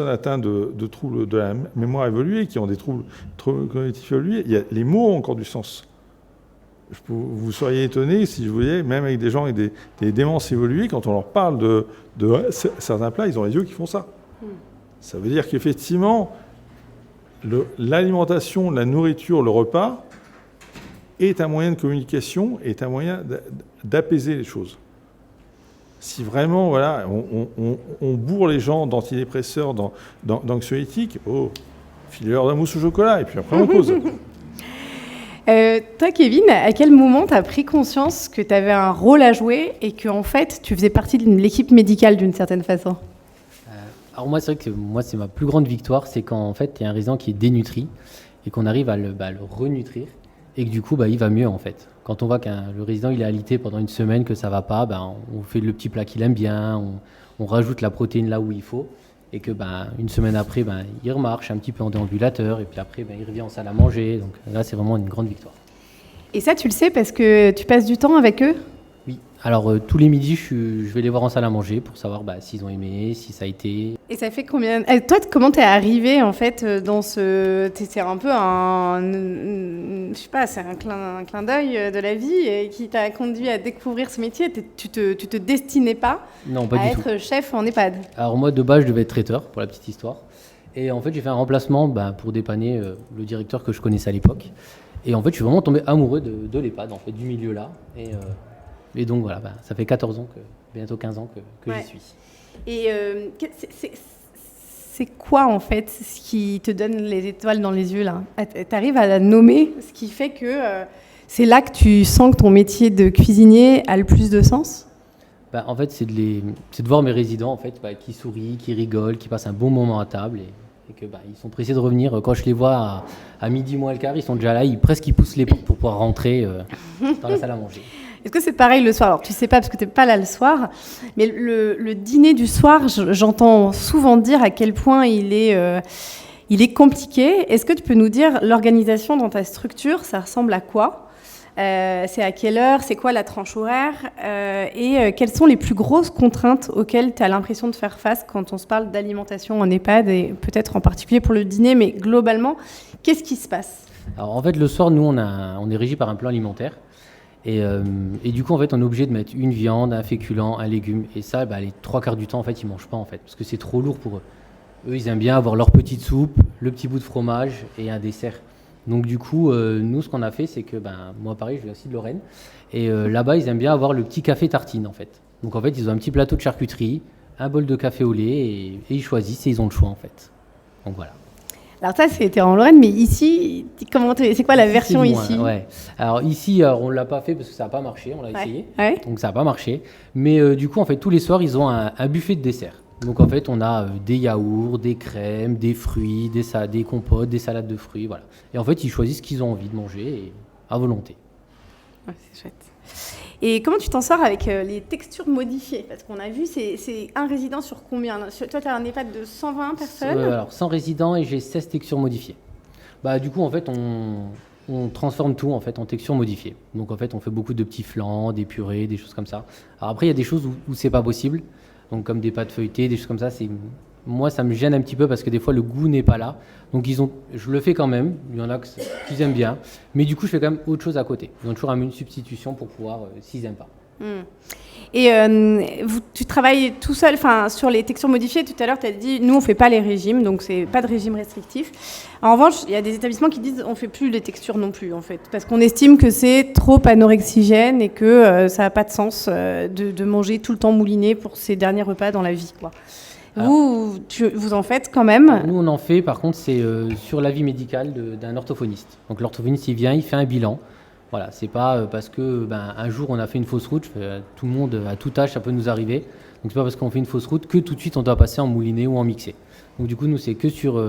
Speaker 6: atteintes de troubles de la mémoire évoluée, qui ont des troubles cognitifs évolués, les mots ont encore du sens. Vous seriez étonné si je vous disais, même avec des gens avec des démences évoluées, quand on leur parle de certains plats, ils ont les yeux qui font ça. Ça veut dire qu'effectivement, l'alimentation, la nourriture, le repas est un moyen de communication, est un moyen d'apaiser les choses. Si vraiment, voilà, on bourre les gens d'antidépresseurs, d'anxiolytiques, filez-leur de la mousse au chocolat, et puis après on cause.
Speaker 2: Toi, Kevin, à quel moment tu as pris conscience que tu avais un rôle à jouer et que en fait, tu faisais partie de l'équipe médicale d'une certaine façon ?
Speaker 7: Alors moi, c'est vrai que c'est ma plus grande victoire, c'est quand en fait il y a un résident qui est dénutri et qu'on arrive à le renutrir et que du coup il va mieux en fait. Quand on voit que le résident il est alité pendant une semaine, que ça va pas, on fait le petit plat qu'il aime bien, on rajoute la protéine là où il faut et que une semaine après il remarche un petit peu en déambulateur et puis après il revient en salle à manger. Donc là c'est vraiment une grande victoire.
Speaker 2: Et ça tu le sais parce que tu passes du temps avec eux ?
Speaker 7: Oui. Alors tous les midis, je vais les voir en salle à manger pour savoir s'ils ont aimé, si ça a été.
Speaker 2: Et ça fait combien ? Toi, comment t'es arrivé en fait dans ce ? C'est un peu je sais pas, c'est un clin d'œil de la vie qui t'a conduit à découvrir ce métier. Tu te destinais pas, à être chef en EHPAD. Alors
Speaker 7: moi de base, je devais être traiteur pour la petite histoire. Et en fait, j'ai fait un remplacement pour dépanner le directeur que je connaissais à l'époque. Et en fait, je suis vraiment tombé amoureux de l'EHPAD, en fait, du milieu là. Et donc voilà, ça fait 14 ans, bientôt 15 ans que j'y suis.
Speaker 2: Et c'est quoi en fait ce qui te donne les étoiles dans les yeux là? Tu arrives à la nommer, ce qui fait que c'est là que tu sens que ton métier de cuisinier a le plus de sens?
Speaker 7: En fait, c'est de voir mes résidents en fait, qui sourient, qui rigolent, qui passent un bon moment à table et que ils sont pressés de revenir. Quand je les vois à midi moins le quart, ils sont déjà là, ils poussent les portes pour pouvoir rentrer dans la salle à manger.
Speaker 2: Est-ce que c'est pareil le soir? Alors, tu sais pas parce que tu n'es pas là le soir, mais le dîner du soir, j'entends souvent dire à quel point il est compliqué. Est-ce que tu peux nous dire l'organisation dans ta structure, ça ressemble à quoi? C'est à quelle heure? C'est quoi la tranche horaire? Et quelles sont les plus grosses contraintes auxquelles tu as l'impression de faire face quand on se parle d'alimentation en EHPAD, et peut-être en particulier pour le dîner, mais globalement, qu'est-ce qui se passe?
Speaker 7: Alors en fait, le soir, nous, on est régi par un plan alimentaire. Et du coup, en fait, on est obligé de mettre une viande, un féculent, un légume. Et ça, les 3/4 du temps, en fait, ils ne mangent pas, en fait, parce que c'est trop lourd pour eux. Eux, ils aiment bien avoir leur petite soupe, le petit bout de fromage et un dessert. Donc du coup, nous, ce qu'on a fait, c'est que, moi, pareil, je viens aussi de Lorraine. Et là-bas, ils aiment bien avoir le petit café tartine, en fait. Donc en fait, ils ont un petit plateau de charcuterie, un bol de café au lait, et ils choisissent et ils ont le choix, en fait. Donc voilà.
Speaker 2: Alors ça, c'était en Lorraine, mais ici, c'est quoi la version ici?
Speaker 7: Ouais. Alors ici, on ne l'a pas fait parce que ça n'a pas marché, on l'a essayé, donc ça n'a pas marché. Mais du coup, en fait, tous les soirs, ils ont un buffet de dessert. Donc en fait, on a des yaourts, des crèmes, des fruits, des compotes, des salades de fruits, voilà. Et en fait, ils choisissent ce qu'ils ont envie de manger à volonté.
Speaker 2: Ouais, c'est chouette. Et comment tu t'en sors avec les textures modifiées? Parce qu'on a vu, c'est un résident sur combien? Toi, tu as un EHPAD de 120 personnes?
Speaker 7: Alors 100 résidents et j'ai 16 textures modifiées. Du coup, en fait, on transforme tout en fait en textures modifiées. Donc en fait, on fait beaucoup de petits flancs, des purées, des choses comme ça. Alors après, il y a des choses où c'est pas possible. Donc comme des pâtes feuilletées, des choses comme ça, moi, ça me gêne un petit peu parce que des fois, le goût n'est pas là. Donc, je le fais quand même. Il y en a qui aiment bien. Mais du coup, je fais quand même autre chose à côté. Ils ont toujours une substitution pour pouvoir, s'ils n'aiment pas.
Speaker 2: Et tu travailles tout seul sur les textures modifiées. Tout à l'heure, tu as dit, nous, on ne fait pas les régimes, donc c'est pas de régime restrictif. En revanche, il y a des établissements qui disent on ne fait plus les textures non plus, en fait, parce qu'on estime que c'est trop anorexigène et que ça n'a pas de sens de manger tout le temps mouliné pour ses derniers repas dans la vie, quoi. Vous en faites quand même?
Speaker 7: Alors, nous, on en fait. Par contre, c'est sur l'avis médical d'un orthophoniste. Donc, l'orthophoniste, il vient, il fait un bilan. Voilà, c'est pas parce que un jour, on a fait une fausse route. Tout le monde, à tout âge, ça peut nous arriver. Donc, c'est pas parce qu'on fait une fausse route que tout de suite, on doit passer en mouliné ou en mixé. Donc, du coup, nous, c'est que sur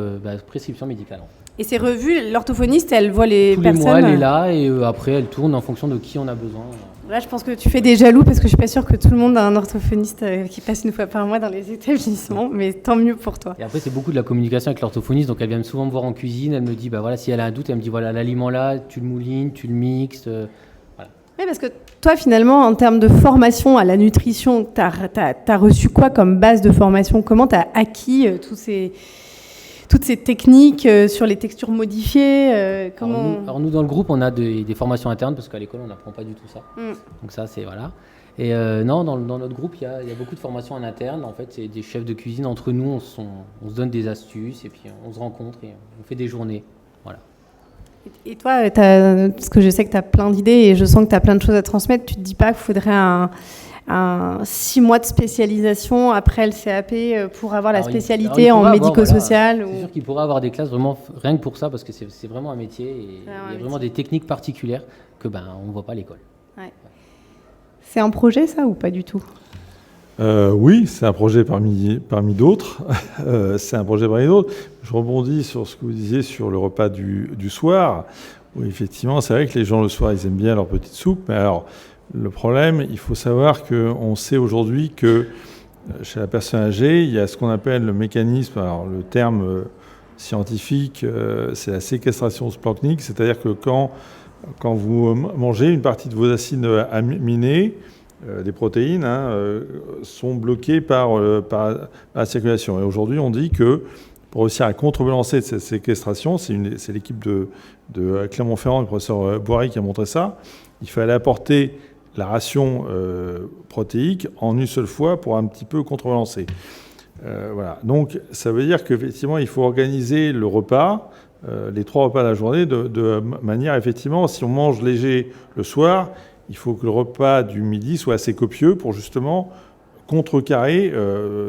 Speaker 7: prescription médicale.
Speaker 2: Et c'est revu, l'orthophoniste, elle voit les personnes?
Speaker 7: Tous les mois, elle est là et après, elle tourne en fonction de qui on a besoin.
Speaker 2: Là, je pense que tu fais des jaloux parce que je suis pas sûre que tout le monde a un orthophoniste qui passe une fois par mois dans les établissements, mais tant mieux pour toi.
Speaker 7: Et après, c'est beaucoup de la communication avec l'orthophoniste, donc elle vient souvent me voir en cuisine, elle me dit, voilà, si elle a un doute, elle me dit, voilà, l'aliment là, tu le moulines, tu le mixes, voilà.
Speaker 2: Oui, parce que toi, finalement, en termes de formation à la nutrition, t'as reçu quoi comme base de formation? Comment t'as acquis toutes ces techniques sur les textures modifiées
Speaker 7: alors nous, dans le groupe, on a des formations internes, parce qu'à l'école, on n'apprend pas du tout ça. Donc ça, c'est voilà. Et non, dans notre groupe, il y a beaucoup de formations en interne. En fait, c'est des chefs de cuisine. Entre nous, on se donne des astuces, et puis on se rencontre, et on fait des journées. Voilà.
Speaker 2: Et toi, parce que je sais que tu as plein d'idées, et je sens que tu as plein de choses à transmettre, tu te dis pas qu'il faudrait un 6 mois de spécialisation après le CAP pour avoir la spécialité en médico-social?
Speaker 7: C'est sûr qu'il pourrait avoir des classes vraiment rien que pour ça, parce que c'est vraiment un métier et il y a vraiment des techniques particulières que on ne voit pas à l'école.
Speaker 2: Ouais. C'est un projet, ça, ou pas du tout?
Speaker 6: Oui, c'est un projet parmi d'autres. C'est un projet parmi d'autres. Je rebondis sur ce que vous disiez sur le repas du soir, où effectivement, c'est vrai que les gens le soir, ils aiment bien leur petite soupe, mais alors le problème, il faut savoir qu'on sait aujourd'hui que chez la personne âgée, il y a ce qu'on appelle le mécanisme, alors le terme scientifique, c'est la séquestration splanchnique, c'est-à-dire que quand vous mangez, une partie de vos acides aminés, des protéines, sont bloqués par la circulation. Et aujourd'hui, on dit que pour réussir à contrebalancer cette séquestration, c'est l'équipe de Clermont-Ferrand, le professeur Boiry qui a montré ça, il fallait apporter la ration protéique en une seule fois pour un petit peu contrebalancer. Voilà. Donc, ça veut dire qu'effectivement, il faut organiser le repas, les 3 repas de la journée, de manière, effectivement, si on mange léger le soir, il faut que le repas du midi soit assez copieux pour justement contrecarrer,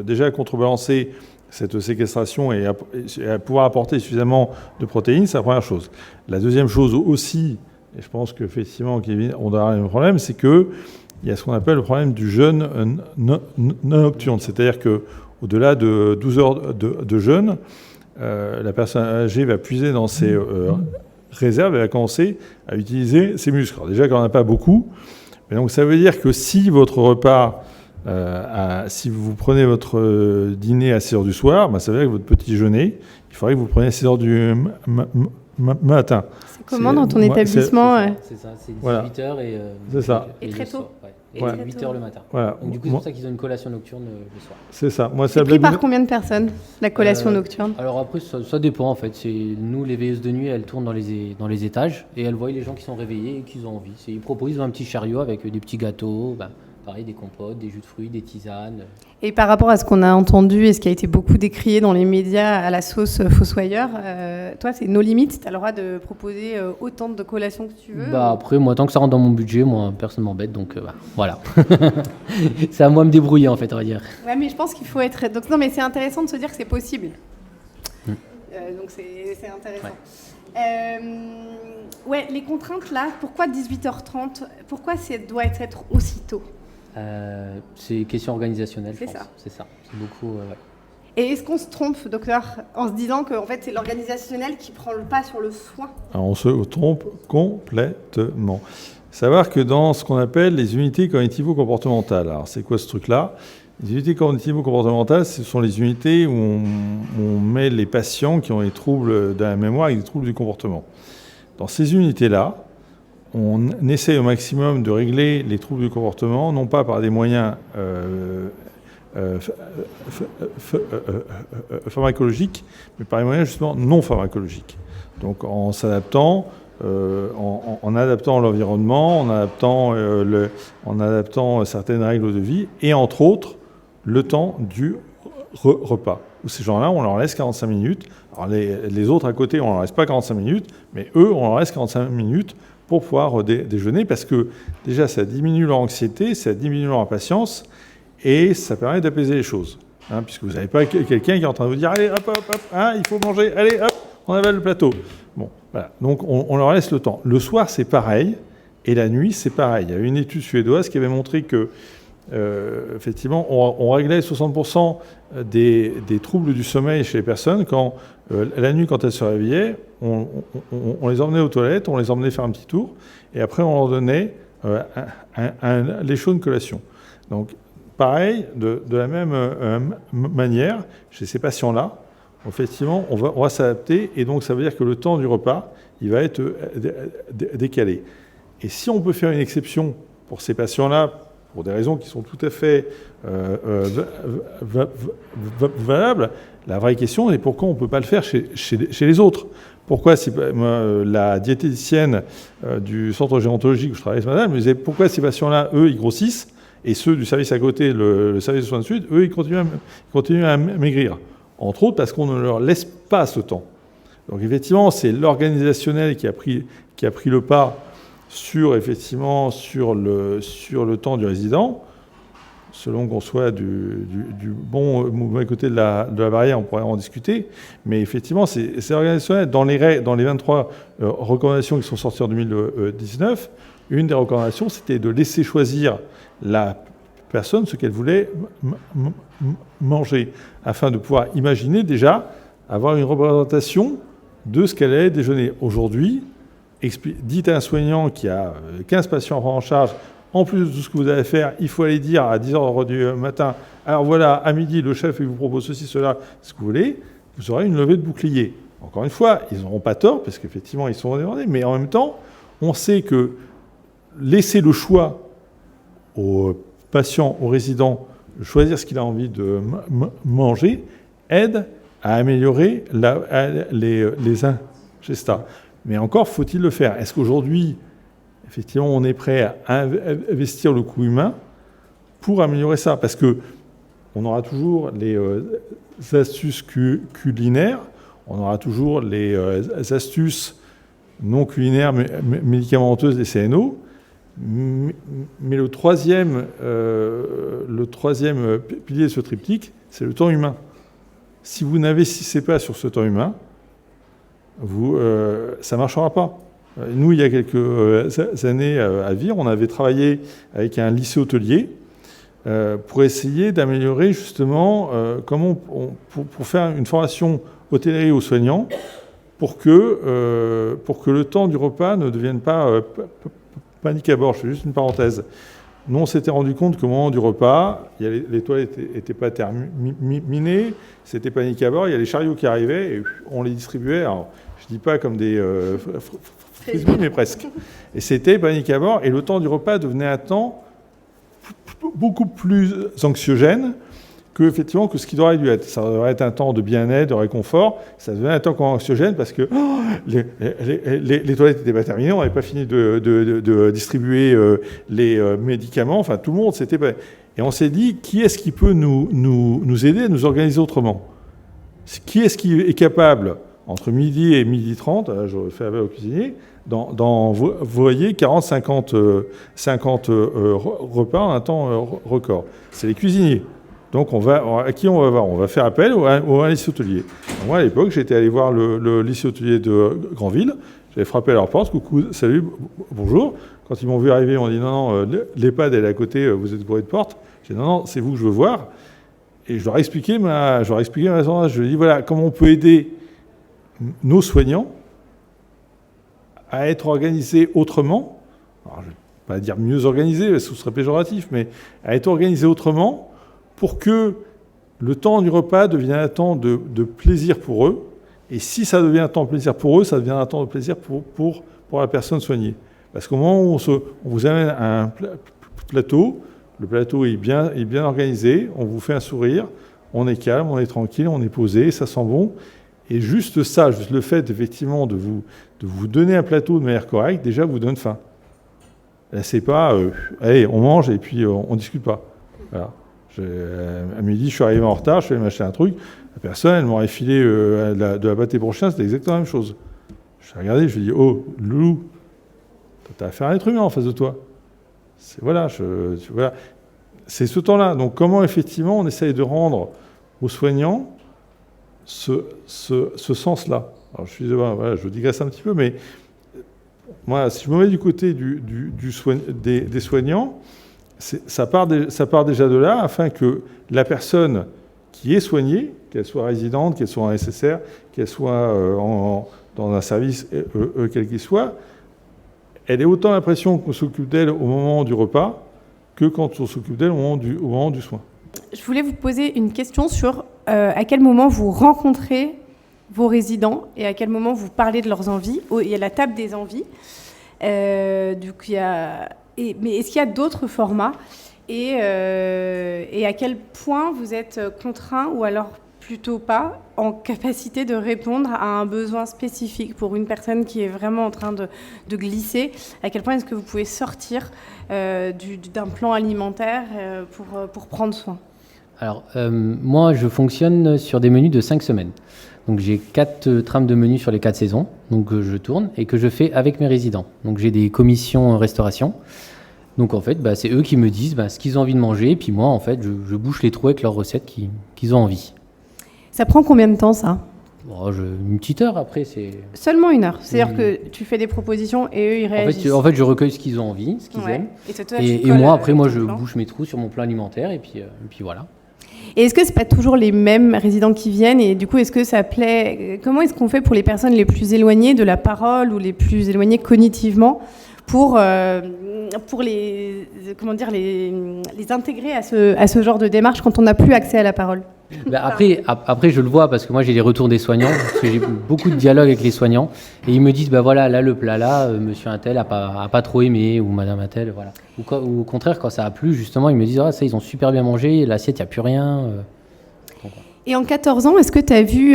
Speaker 6: déjà contrebalancer cette séquestration et à pouvoir apporter suffisamment de protéines, c'est la première chose. La deuxième chose aussi, et je pense qu'effectivement, Kevin, on aura le même problème, c'est qu'il y a ce qu'on appelle le problème du jeûne nocturne. C'est-à-dire qu'au-delà de 12 heures de jeûne, la personne âgée va puiser dans ses réserves et va commencer à utiliser ses muscles. Alors déjà, qu'on n'en a pas beaucoup, mais donc ça veut dire que si votre repas, si vous prenez votre dîner à 6 heures du soir, ça veut dire que votre petit déjeuner, il faudrait que vous le preniez à 6 heures du matin.
Speaker 2: C'est comment dans ton établissement
Speaker 7: C'est ça, c'est 18
Speaker 6: Voilà.
Speaker 7: heures et...
Speaker 6: C'est ça.
Speaker 2: Et très tôt.
Speaker 7: Et
Speaker 6: Ouais.
Speaker 7: 8 heures le matin.
Speaker 6: Voilà.
Speaker 7: Donc du coup, c'est pour ça qu'ils ont une collation nocturne le soir.
Speaker 6: C'est ça. Moi,
Speaker 2: C'est pris par combien de personnes, la collation nocturne?
Speaker 7: Alors après, ça dépend en fait. Nous, les veilleuses de nuit, elles tournent dans les étages et elles voient les gens qui sont réveillés et qui ont envie. Ils proposent un petit chariot avec des petits gâteaux, pareil, des compotes, des jus de fruits, des tisanes.
Speaker 2: Et par rapport à ce qu'on a entendu et ce qui a été beaucoup décrié dans les médias à la sauce Fossoyeur, toi, c'est no limites, tu as le droit de proposer autant de collations que tu veux?
Speaker 7: Après, moi, tant que ça rentre dans mon budget, moi, personne m'embête, donc voilà. C'est à moi de me débrouiller, en fait, on va dire.
Speaker 2: Ouais, mais je pense qu'il faut être... Donc, non, mais c'est intéressant de se dire que c'est possible. Donc, c'est intéressant. Ouais, les contraintes, là, pourquoi 18h30? Pourquoi ça doit être aussitôt?
Speaker 7: C'est question organisationnelle, je pense.
Speaker 2: C'est ça.
Speaker 7: C'est beaucoup... ouais.
Speaker 2: Et est-ce qu'on se trompe, docteur, en se disant que en fait, c'est l'organisationnel qui prend le pas sur le soin?
Speaker 6: Alors, on se trompe complètement. Savoir que dans ce qu'on appelle les unités cognitivo-comportementales, alors c'est quoi ce truc-là? Les unités cognitivo-comportementales, ce sont les unités où on met les patients qui ont des troubles de la mémoire et des troubles du comportement. Dans ces unités-là, on essaie au maximum de régler les troubles du comportement, non pas par des moyens pharmacologiques, mais par des moyens justement non pharmacologiques. Donc en s'adaptant, en adaptant l'environnement, en adaptant certaines règles de vie, et entre autres, le temps du repas. Où ces gens-là, on leur laisse 45 minutes. Alors les autres à côté, on leur laisse pas 45 minutes, mais eux, on leur laisse 45 minutes pour pouvoir déjeuner, parce que déjà, ça diminue leur anxiété, ça diminue leur impatience, et ça permet d'apaiser les choses. Puisque vous n'avez pas quelqu'un qui est en train de vous dire « Allez, hop, hop, hop, il faut manger, allez, hop, on avale le plateau ». Bon, voilà. Donc, on leur laisse le temps. Le soir, c'est pareil, et la nuit, c'est pareil. Il y a une étude suédoise qui avait montré que, effectivement, on réglait 60% des troubles du sommeil chez les personnes quand, la nuit, quand elles se réveillaient, on les emmenait aux toilettes, on les emmenait faire un petit tour, et après, on leur donnait les chaudes collations. Donc, pareil, de la même manière, chez ces patients-là, effectivement, on va s'adapter, et donc ça veut dire que le temps du repas, il va être décalé. Et si on peut faire une exception pour ces patients-là, pour des raisons qui sont tout à fait valables, la vraie question est pourquoi on ne peut pas le faire chez les autres. Pourquoi, la diététicienne du centre gérontologique où je travaillais ce matin, elle me disait pourquoi ces patients-là, eux, ils grossissent, et ceux du service à côté, le service de soins de suite, eux, ils continuent à maigrir. Entre autres parce qu'on ne leur laisse pas ce temps. Donc effectivement, c'est l'organisationnel qui a pris le pas sur le temps du résident. Selon qu'on soit du bon mauvais côté de la barrière, on pourrait en discuter. Mais effectivement, c'est organisationnel. Dans les 23 recommandations qui sont sorties en 2019, une des recommandations, c'était de laisser choisir la personne ce qu'elle voulait manger, afin de pouvoir imaginer déjà avoir une représentation de ce qu'elle allait déjeuner. Aujourd'hui, dites à un soignant qui a 15 patients à prendre en charge, en plus de tout ce que vous allez faire, il faut aller dire à 10h du matin, alors voilà, à midi, le chef il vous propose ceci, cela, ce que vous voulez, vous aurez une levée de bouclier. Encore une fois, ils n'auront pas tort, parce qu'effectivement, ils sont demandés, mais en même temps, on sait que laisser le choix aux patients, aux résidents, de choisir ce qu'il a envie de manger, aide à améliorer les ingestats. Mais encore, faut-il le faire? Est-ce qu'aujourd'hui, effectivement, on est prêt à investir le coût humain pour améliorer ça? Parce qu'on aura toujours les astuces culinaires, on aura toujours les astuces non culinaires mais médicamenteuses des CNO, mais le troisième pilier de ce triptyque, c'est le temps humain. si vous n'investissez pas sur ce temps humain, ça ne marchera pas. Nous, il y a quelques années à Vire, on avait travaillé avec un lycée hôtelier pour essayer d'améliorer justement pour faire une formation hôtellerie aux soignants pour que le temps du repas ne devienne pas panique à bord. Je fais juste une parenthèse. Nous, on s'était rendu compte qu'au moment du repas, les toilettes n'étaient pas terminées, c'était panique à bord, il y a les chariots qui arrivaient et on les distribuait. Alors, je ne dis pas comme des frisbees, mais presque. Et c'était panique à bord et le temps du repas devenait un temps beaucoup plus anxiogène que ce qui devrait dû être. Ça devrait être un temps de bien-être, de réconfort. Ça devenait un temps anxiogène parce que les toilettes n'étaient pas terminées, on n'avait pas fini de distribuer les médicaments. Enfin, tout le monde s'était pas... Et on s'est dit, qui est-ce qui peut nous aider à nous organiser autrement ? Qui est-ce qui est capable, entre midi et midi 30, là, je fais appel au cuisinier, vous voyez 40-50 repas en un temps record. C'est les cuisiniers. Donc, à qui on va voir ? On va faire appel à un lycée hôtelier. Moi, à l'époque, j'étais allé voir le lycée hôtelier de Granville. J'avais frappé à leur porte. Coucou, salut, bonjour. Quand ils m'ont vu arriver, ils m'ont dit non, l'EHPAD, elle est à côté, vous êtes bourré de porte. J'ai dit non, c'est vous que je veux voir. Et je leur ai expliqué ma raison. Je leur ai dit voilà, comment on peut aider nos soignants à être organisés autrement. Alors, je ne vais pas dire mieux organisés, parce que ce serait péjoratif, mais à être organisés autrement pour que le temps du repas devienne un temps de plaisir pour eux. Et si ça devient un temps de plaisir pour eux, ça devient un temps de plaisir pour la personne soignée. Parce qu'au moment où on vous amène un plateau, le plateau est bien organisé, on vous fait un sourire, on est calme, on est tranquille, on est posé, ça sent bon. Et juste ça, juste le fait effectivement de vous donner un plateau de manière correcte, déjà vous donne faim. Là, c'est pas allez, on mange et puis on discute pas. Voilà. À midi, je suis arrivé en retard, je suis allé m'acheter un truc. La personne, elle m'aurait filé de la pâté pour chien, c'était exactement la même chose. Je l'ai regardé, je lui ai dit oh, loulou, t'as affaire à un être humain en face de toi. Voilà. C'est ce temps-là. Donc, comment effectivement on essaye de rendre aux soignants ce sens-là. Alors, je digresse un petit peu, mais moi, si je me mets du côté des soignants, ça part déjà de là, afin que la personne qui est soignée, qu'elle soit résidente, qu'elle soit en SSR, qu'elle soit dans un service quel qu'il soit, elle ait autant l'impression qu'on s'occupe d'elle au moment du repas que quand on s'occupe d'elle au moment du soin.
Speaker 2: Je voulais vous poser une question sur à quel moment vous rencontrez vos résidents et à quel moment vous parlez de leurs envies. Il y a la table des envies. Mais est-ce qu'il y a d'autres formats et à quel point vous êtes contraint ou alors plutôt pas en capacité de répondre à un besoin spécifique pour une personne qui est vraiment en train de glisser? À quel point est-ce que vous pouvez sortir d'un plan alimentaire pour prendre soin?
Speaker 7: Alors, moi, je fonctionne sur des menus de 5 semaines. Donc, j'ai 4 trames de menus sur les 4 saisons, donc je tourne et que je fais avec mes résidents. Donc, j'ai des commissions restauration. Donc, en fait, c'est eux qui me disent ce qu'ils ont envie de manger. Et puis moi, en fait, je bouche les trous avec leurs recettes qu'ils ont envie. Ça
Speaker 2: prend combien de temps, ça ?
Speaker 7: Une petite heure, après, c'est...
Speaker 2: Seulement une heure. C'est-à-dire que tu fais des propositions et eux, ils réagissent.
Speaker 7: En fait, je recueille ce qu'ils ont envie, ce qu'ils aiment. Et moi, après, je bouche mes trous sur mon plan alimentaire. Et puis voilà.
Speaker 2: Et est-ce que c'est pas toujours les mêmes résidents qui viennent et du coup est-ce que ça plaît? Comment est-ce qu'on fait pour les personnes les plus éloignées de la parole ou les plus éloignées cognitivement pour les intégrer à ce genre de démarche quand on n'a plus accès à la parole?
Speaker 7: Après, je le vois parce que moi j'ai les retours des soignants, parce que j'ai beaucoup de dialogue avec les soignants et ils me disent voilà, là le plat là, monsieur untel a pas trop aimé ou madame untel, voilà. Ou au contraire, quand ça a plu, justement, ils me disent ça, ils ont super bien mangé, l'assiette, il n'y a plus rien.
Speaker 2: Et en 14 ans, est-ce que tu as vu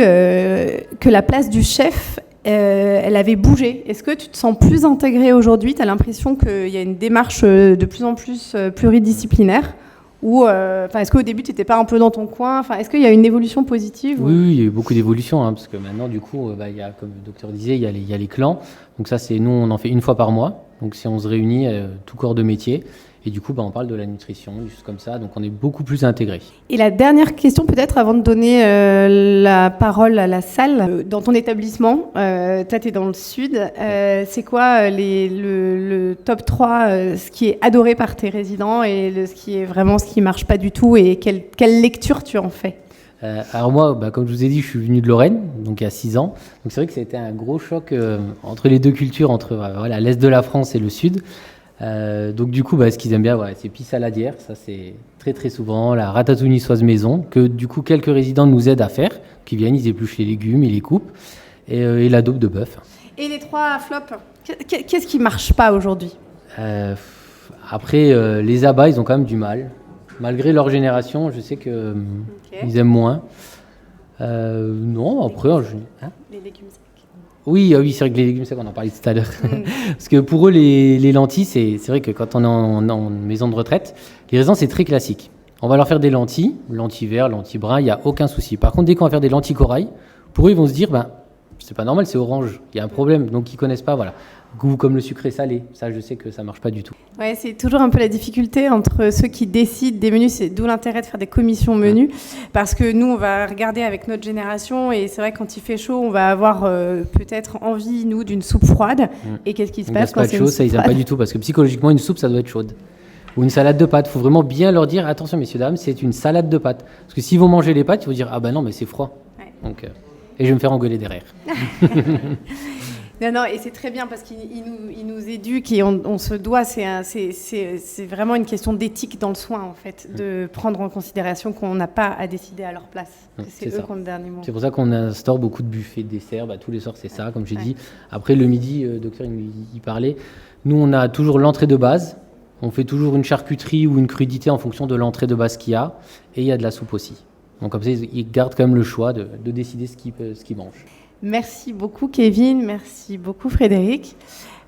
Speaker 2: que la place du chef, elle avait bougé? Est-ce que tu te sens plus intégré aujourd'hui? Tu as l'impression qu'il y a une démarche de plus en plus pluridisciplinaire? Ou est-ce qu'au début, tu n'étais pas un peu dans ton coin? Est-ce qu'il y a une évolution positive?
Speaker 7: Oui, il y a eu beaucoup d'évolution, parce que maintenant, du coup, y a, comme le docteur disait, il y a les clans. Donc ça, nous, on en fait une fois par mois. Donc si on se réunit, tout corps de métier. Et du coup, on parle de la nutrition, des choses comme ça. Donc, on est beaucoup plus intégré.
Speaker 2: Et la dernière question, peut-être, avant de donner la parole à la salle. Dans ton établissement, toi, tu es dans le sud. C'est quoi le top 3, ce qui est adoré par tes résidents et ce qui est vraiment ce qui ne marche pas du tout et quelle lecture tu en fais?
Speaker 7: Alors moi, comme je vous ai dit, je suis venu de Lorraine, donc il y a 6 ans. Donc c'est vrai que ça a été un gros choc entre les deux cultures, entre l'est de la France et le sud. Donc du coup, ce qu'ils aiment bien, c'est pis saladière, ça c'est très très souvent, la ratatouille niçoise maison, que du coup quelques résidents nous aident à faire, qui viennent, ils épluchent les légumes, ils les coupent, et la daube de bœuf.
Speaker 2: Et les 3 flops, qu'est-ce qui marche pas aujourd'hui?
Speaker 7: Après, les abats, ils ont quand même du mal. Malgré leur génération, je sais que ils aiment moins. Non, après...
Speaker 2: Les légumes secs.
Speaker 7: Oui, c'est vrai que les légumes secs, on en parlait tout à l'heure. Parce que pour eux, les lentilles, c'est vrai que quand on est en maison de retraite, les résidents, c'est très classique. On va leur faire des lentilles vertes, lentilles brunes, il n'y a aucun souci. Par contre, dès qu'on va faire des lentilles corail, pour eux, ils vont se dire, c'est pas normal, c'est orange, il y a un problème. Donc, ils ne connaissent pas, goût comme le sucré salé. Ça, je sais que ça ne marche pas du tout.
Speaker 2: Ouais, c'est toujours un peu la difficulté entre ceux qui décident des menus. C'est d'où l'intérêt de faire des commissions menus. Parce que nous, on va regarder avec notre génération. Et c'est vrai, quand il fait chaud, on va avoir peut-être envie, nous, d'une soupe froide. Et qu'est-ce qui se passe quand c'est une soupe
Speaker 7: ça, ils n'aiment pas du tout. Parce que psychologiquement, une soupe, ça doit être chaude. Ou une salade de pâtes. Il faut vraiment bien leur dire, attention, messieurs, dames, c'est une salade de pâtes. Parce que s'ils vont manger les pâtes, ils vont dire, non, mais c'est froid. Ouais. Donc, et je vais me faire engueuler derrière.
Speaker 2: Non, et c'est très bien parce qu'il nous éduque et on se doit, c'est vraiment une question d'éthique dans le soin, en fait, de prendre en considération qu'on n'a pas à décider à leur place. C'est eux qui ont le dernier mot.
Speaker 7: C'est pour ça qu'on instaure beaucoup de buffets de desserts. Tous les soirs, c'est ça, comme j'ai dit. Après, le midi, docteur, il parlait. Nous, on a toujours l'entrée de base. On fait toujours une charcuterie ou une crudité en fonction de l'entrée de base qu'il y a. Et il y a de la soupe aussi. Donc, comme ça, ils gardent quand même le choix de décider ce qu'ils mangent.
Speaker 2: Merci beaucoup Kevin, merci beaucoup Frédéric.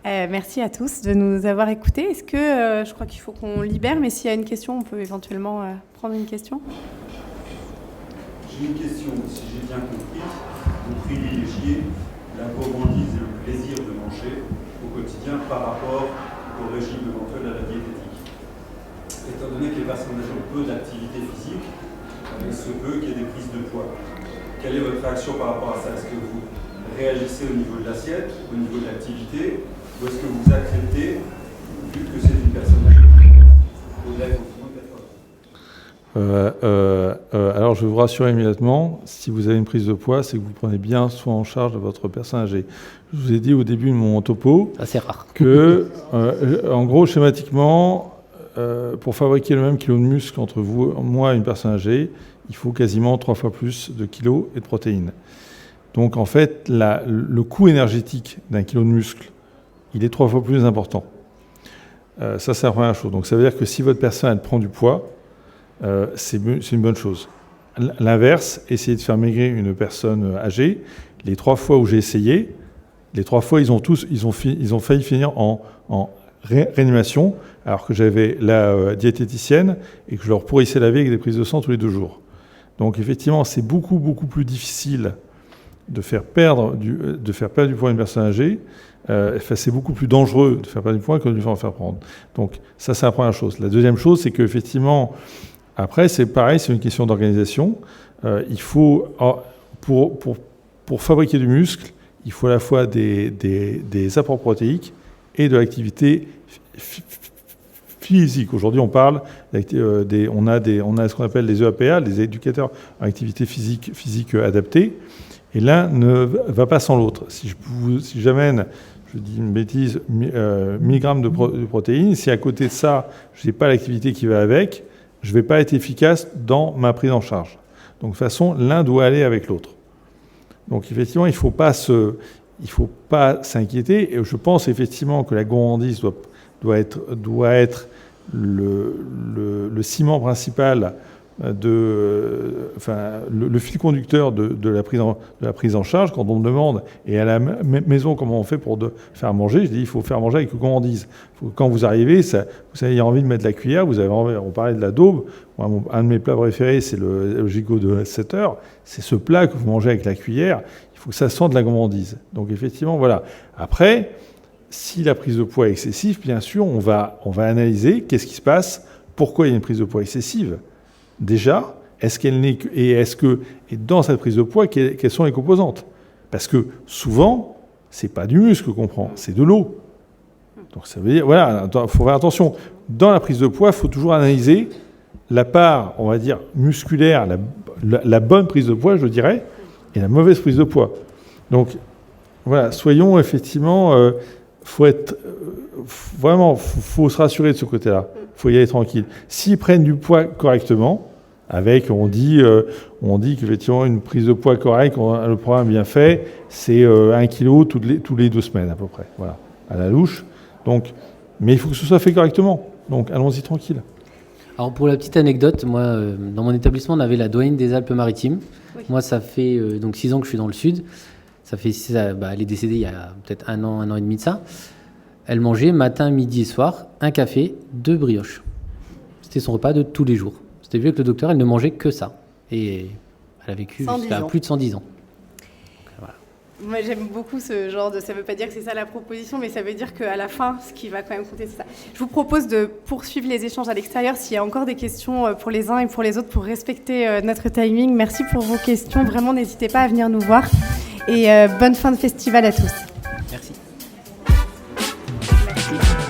Speaker 2: Merci à tous de nous avoir écoutés. Est-ce que, je crois qu'il faut qu'on libère, mais s'il y a une question, on peut éventuellement prendre une question.
Speaker 8: J'ai une question, si j'ai bien compris, vous privilégiez la gourmandise et le plaisir de manger au quotidien par rapport au régime éventuel à la diététique. Étant donné que les personnes âgées ont peu d'activité physique, il se peut qu'il y ait des prises de poids. Quelle est votre réaction par rapport à ça? Est-ce que vous réagissez au niveau de l'assiette, au niveau de l'activité, ou est-ce que vous acceptez, vu que c'est une personne âgée, au-delà de 80
Speaker 6: alors, je vais vous rassurer immédiatement, si vous avez une prise de poids, c'est que vous prenez bien soin en charge de votre personne âgée. Je vous ai dit au début de mon topo
Speaker 7: c'est rare.
Speaker 6: que, en gros, schématiquement, pour fabriquer le même kilo de muscle entre moi et une personne âgée, il faut quasiment 3 fois plus de kilos et de protéines. Donc en fait, le coût énergétique d'un kilo de muscle, il est 3 fois plus important. Ça, c'est la première chose. Donc ça veut dire que si votre personne elle prend du poids, c'est une bonne chose. L'inverse, essayer de faire maigrir une personne âgée, les 3 fois où j'ai essayé, les 3 fois, ils ont failli finir en réanimation, alors que j'avais la diététicienne et que je leur pourrissais la vie avec des prises de sang tous les 2 jours. Donc effectivement, c'est beaucoup plus difficile de faire perdre du poids à une personne âgée. C'est beaucoup plus dangereux de faire perdre du poids que de lui faire prendre. Donc ça, c'est la première chose. La deuxième chose, c'est qu'effectivement, après, c'est pareil, c'est une question d'organisation. Il faut, pour fabriquer du muscle, il faut à la fois des apports protéiques et de l'activité physique. Aujourd'hui, on parle, on a ce qu'on appelle les EAPA, les éducateurs en activité physique adaptée, et l'un ne va pas sans l'autre. Si j'amène, je dis une bêtise, 1000 grammes de protéines, si à côté de ça, je n'ai pas l'activité qui va avec, je ne vais pas être efficace dans ma prise en charge. Donc, de toute façon, l'un doit aller avec l'autre. Donc, effectivement, il ne faut pas s'inquiéter, et je pense effectivement que la gourmandise doit être le ciment principal, le fil conducteur de la prise en charge. Quand on me demande, et à la maison, comment on fait pour faire manger, je dis il faut faire manger avec gourmandise. Quand vous arrivez, vous avez envie de mettre la cuillère, on parlait de la daube. Moi, un de mes plats préférés, c'est le gigot de 7 heures. C'est ce plat que vous mangez avec la cuillère. Il faut que ça sente de la gourmandise. Donc effectivement, voilà. Après, si la prise de poids est excessive, bien sûr, on va analyser qu'est-ce qui se passe, pourquoi il y a une prise de poids excessive. Déjà, et dans cette prise de poids, quelles sont les composantes? Parce que souvent, c'est pas du muscle qu'on prend, c'est de l'eau. Donc ça veut dire, voilà, il faut faire attention. Dans la prise de poids, il faut toujours analyser la part, on va dire, musculaire, la bonne prise de poids, je dirais, et la mauvaise prise de poids. Donc, voilà, soyons effectivement, faut se rassurer de ce côté-là. Faut y aller tranquille. S'ils prennent du poids correctement, on dit qu'effectivement une prise de poids correcte, le programme bien fait, c'est 1 kg tous les 2 semaines à peu près, voilà, à la louche. Donc, mais il faut que ce soit fait correctement. Donc, allons-y tranquille.
Speaker 7: Alors pour la petite anecdote, moi, dans mon établissement, on avait la doyenne des Alpes-Maritimes. Oui. Moi, ça fait donc 6 ans que je suis dans le sud. Elle est décédée il y a peut-être un an et demi de ça. Elle mangeait matin, midi et soir, un café, 2 brioches. C'était son repas de tous les jours. C'était vu avec le docteur, elle ne mangeait que ça. Et elle a vécu jusqu'à plus de 110 ans.
Speaker 2: Moi, j'aime beaucoup ce genre de... Ça ne veut pas dire que c'est ça la proposition, mais ça veut dire qu'à la fin, ce qui va quand même compter, c'est ça. Je vous propose de poursuivre les échanges à l'extérieur. S'il y a encore des questions pour les uns et pour les autres, pour respecter notre timing. Merci pour vos questions. Vraiment, n'hésitez pas à venir nous voir. Et bonne fin de festival à tous.
Speaker 7: Merci.
Speaker 2: Merci.